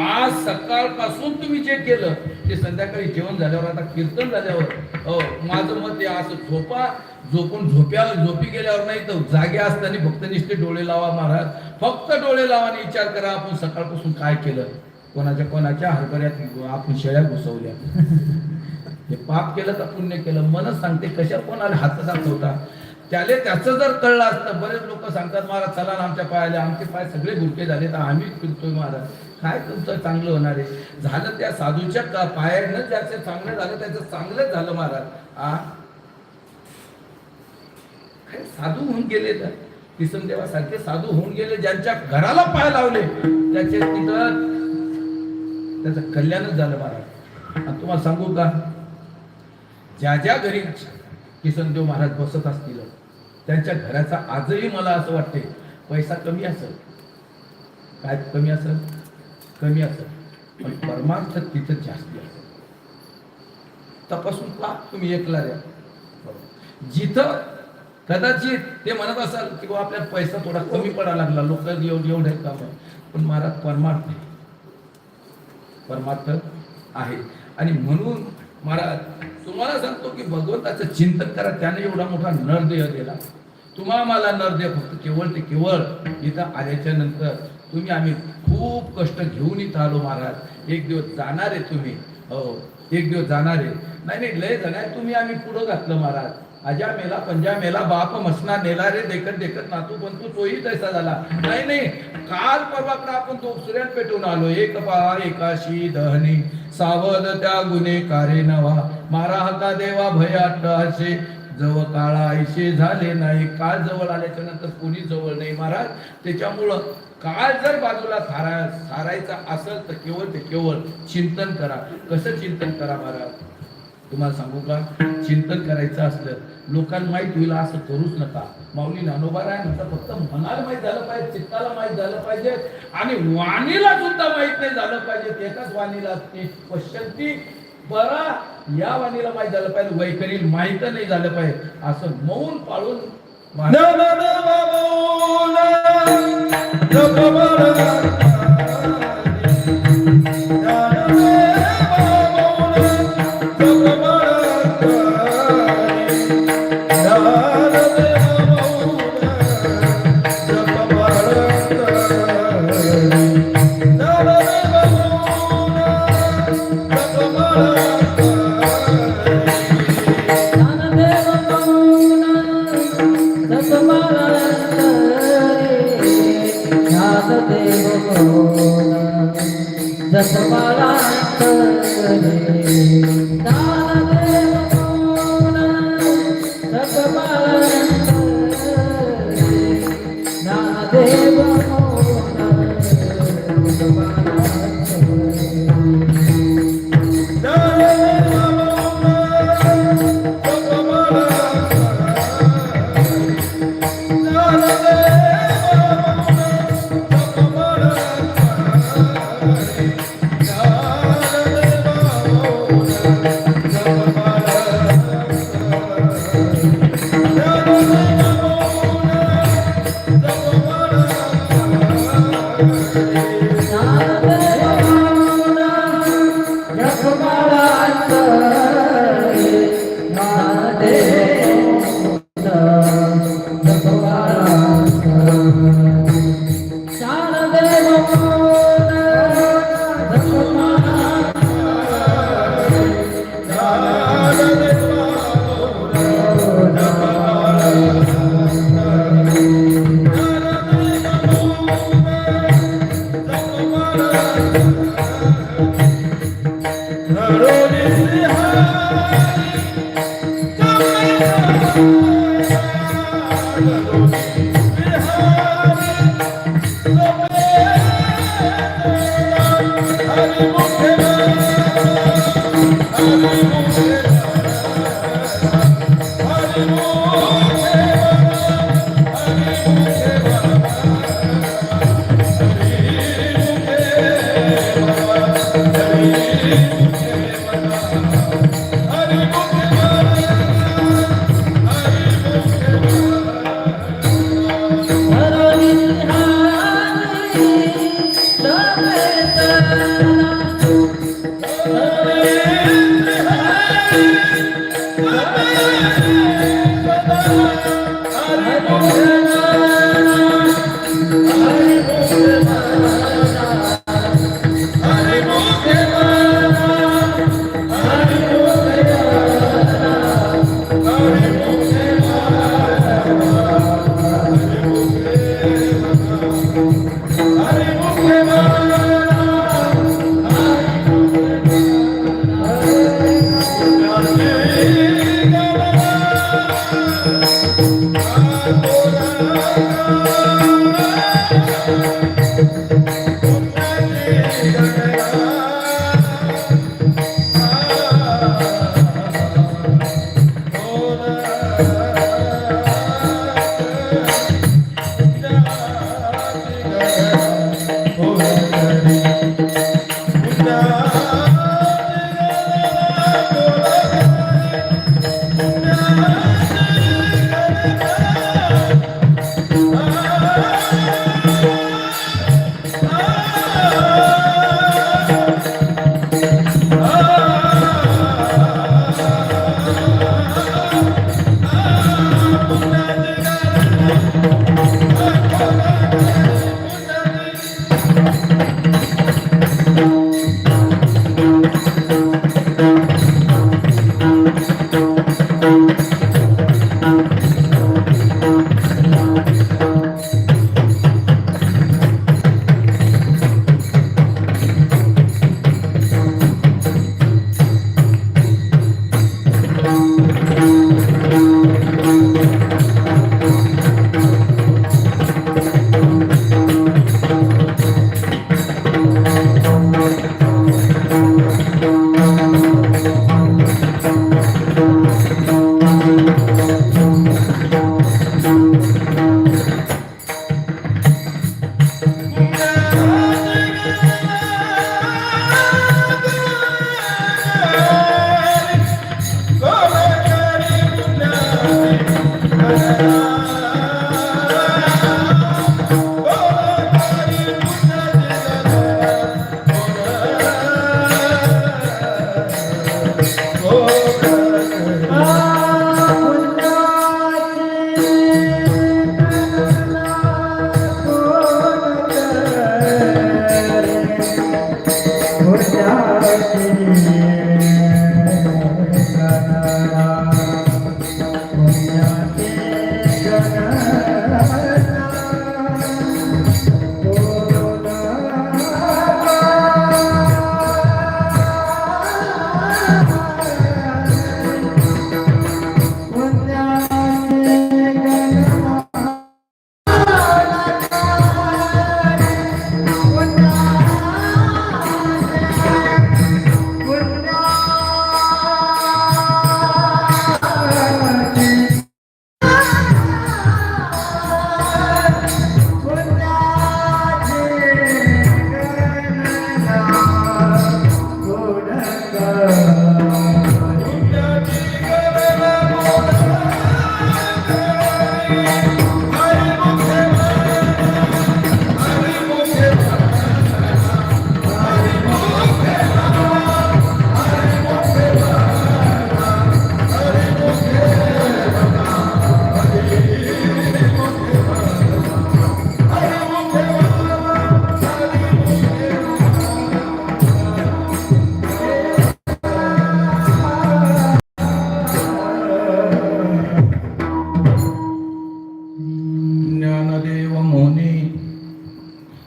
आज सकाळपासून तुम्ही जे केलं ते संध्याकाळी जेवण झाल्यावर, आता कीर्तन झाल्यावर, माझं मत आहे असं झोपी गेल्यावर नाही तर जागे असताना फक्त नुसते डोळे लावा महाराज. फक्त डोळे लावा आणि विचार करा आपण सकाळपासून काय केलं. कोणाच्या हरभऱ्यात आपण शेळ्या घुसवल्या, हे पाप केलं का पुण्य केलं. मनच सांगते कशा कोणाला हात दाखवता. त्याचं जर कळलं असतं. बरेच लोक सांगतात महाराज चला ना आमच्या पायाले, आमचे पाय सगळे गुडके झाले तर आम्ही फिरतोय महाराज. काय तुमचं चांगलं होणार आहे? झालं त्या साधूच्या पायानं ज्याचं चांगलं झालं त्याचं चांगलंच झालं महाराज. काय साधू होऊन गेले तर किसन देवासारखे साधू होऊन गेले, ज्यांच्या घराला पाय लावले त्याचे तिथं त्याचं कल्याणच झालं महाराज. आणि तुम्हाला सांगू का, ज्या ज्या घरी किसनदेव महाराज बसत असतील त्यांच्या घराचा आजही मला असं वाटते पैसा कमी असेल, काय कमी असेल, कमी असेल, पण परमार्थ तिथं जास्ती असेल. तपासून पहा तुम्ही एकला द्या. जिथं कदाचित ते म्हणत असाल की बाबा आपल्याला पैसा थोडा कमी पडायला लागला, लोक एवढे काम आहे, पण महाराज परमार्थ आहे. आणि म्हणून महाराज तुम्हाला सांगतो की भगवंताचं चिंतन करा, त्याने एवढा मोठा नरदेह दिला. तुम्हाला मला नरदेह फक्त केवळ ते केवळ इथं आल्याच्या नंतर तुम्ही आम्ही खूप कष्ट घेऊन इथं आलो महाराज. एक दिवस जाणार आहे तुम्ही, हो एक दिवस जाणार आहे. नाही लय जण आहे तुम्ही, आम्ही पुढं घातलं महाराज. आजा मेला पंजा मेला बाप मसना नेला रे देखत देखत नातू पण तू तोही तैसा झाला. नाही काल परवाकडे आपण तो दुसऱ्यात पेटून आलो. एक पहा एकाशी दहनी सावध त्या गुन्हे कारे नवा मारा हका देवा भयाट असे जवळ काळा ऐसे झाले नाही. काळ जवळ आल्याच्या नंतर कोणी जवळ नाही महाराज. त्याच्यामुळं काळ जर बाजूला सारायचा असेल तर केवळ ते केवळ चिंतन करा. कसं चिंतन करा महाराज, तुम्हाला सांगू का, चिंतन करायचं असलं लोकांना माहीत होईल असं करूच नका. माऊली ज्ञानोबा राय म्हणतात फक्त मनाला माहीत झालं पाहिजे, चित्ताला माहीत झालं पाहिजे आणि वाणीला सुद्धा माहीत नाही झालं पाहिजे. एकाच वाणीला पश्चंती बरा या वाणीला माहीत झालं पाहिजे, वैखरी माहीत नाही झालं पाहिजे. असं मौन पाळून Ah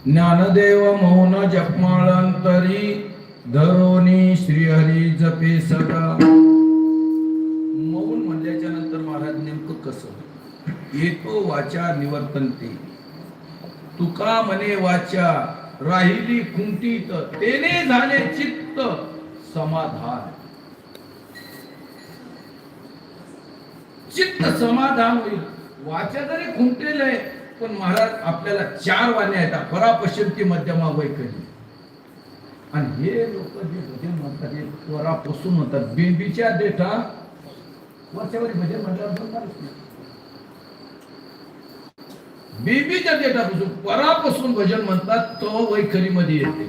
ज्ञानदेव मौन जपमाळांतरी धरोनी श्रीहरी जपे सदा. मौन म्हणल्याच्या नंतर महाराज नेमकं कसं येतो वाचा निवर्तनते. तुका म्हणे वाचा राहिली खुंटीत तेने झाले चित्त समाधान. चित्त समाधान होईल. वाचा जरी खुंटलेलं आहे पण महाराज आपल्याला 4 वाण्या आहेत. परापश्चिंती मध्यमा वैखरी. आणि हे लोक जे भजन म्हणतात हे परापासून म्हणतात. बेंबीच्या देठा वरच्यावर भजन म्हटल्यावर बेंबीच्या देठापासून परापासून भजन म्हणतात. तो वैखरी मध्ये येते.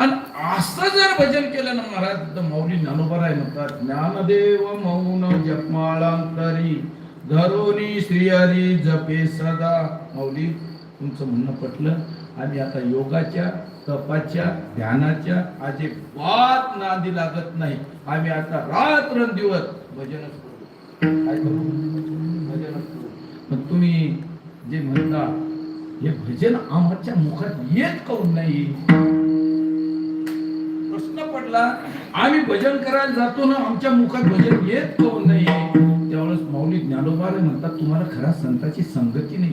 आणि असं जर भजन केलं ना महाराज तर माऊली ज्ञानोबाराय म्हणतात ज्ञानदेव मौन जपमाळांतरी धरोनी श्रीहरी जपे सदा. माऊली तुमचं म्हणणं पटलं. आम्ही आता योगाच्या तपाच्या ध्यानाच्या अजिबात नादी लागत नाही. आम्ही आता रात्रंदिवस भजनच करू. काय करू? भजनच करू. पण तुम्ही जे म्हणता हे भजन आमच्या मुखात येत काऊन नाही? प्रश्न पडला. आम्ही भजन करायला जातो ना आमच्या मुखात भजन येत काऊन नाही? त्यावेळेस माऊली ज्ञानोबा म्हणतात तुम्हाला खऱ्या संताची संगती नाही.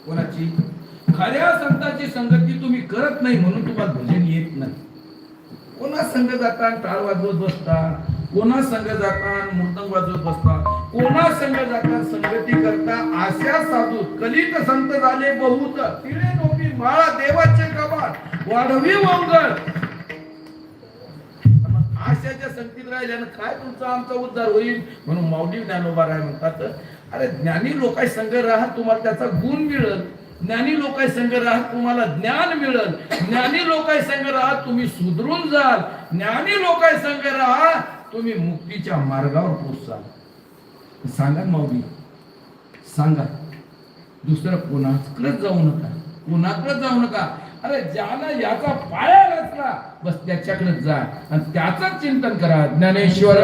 कोणाची? खऱ्या संताची संगती तुम्ही करत नाही म्हणून तुम्हाला भजन येत नाही. कोणा संग जाता टाळ वाजवत बसता, कोणा संग जाता मृदंग वाजवत बसता, कोणा संग जाता संगती करता. आशा साधू कलित संत झाले बहुत तिळे नोपी माळा देवाचे कबाट वाढवी वंगळ. आशाच्या संगतीत राहिल्यानं काय तुमचा आमचा उद्धार होईल? म्हणून माऊली ज्ञानोबा राय म्हणतात अरे ज्ञानी लोकांशी संग राहा तुम्हाला त्याचा गुण मिळेल. ज्ञानी लोकांशी संग राहा तुम्हाला ज्ञान मिळेल. ज्ञानी लोकांशी संग राहा तुम्ही सुधरून जाल. ज्ञानी लोकांशी संग राहा तुम्ही मुक्तीच्या मार्गावर पोहोचाल. सांगा माऊली सांगा. दुसरं कोणाकडे जाऊ नका. कोणाकडे जाऊ नका. अरे ज्याला याचा पाया रचला बस त्याच्याकडे जा आणि त्याच चिंतन करा. ज्ञानेश्वर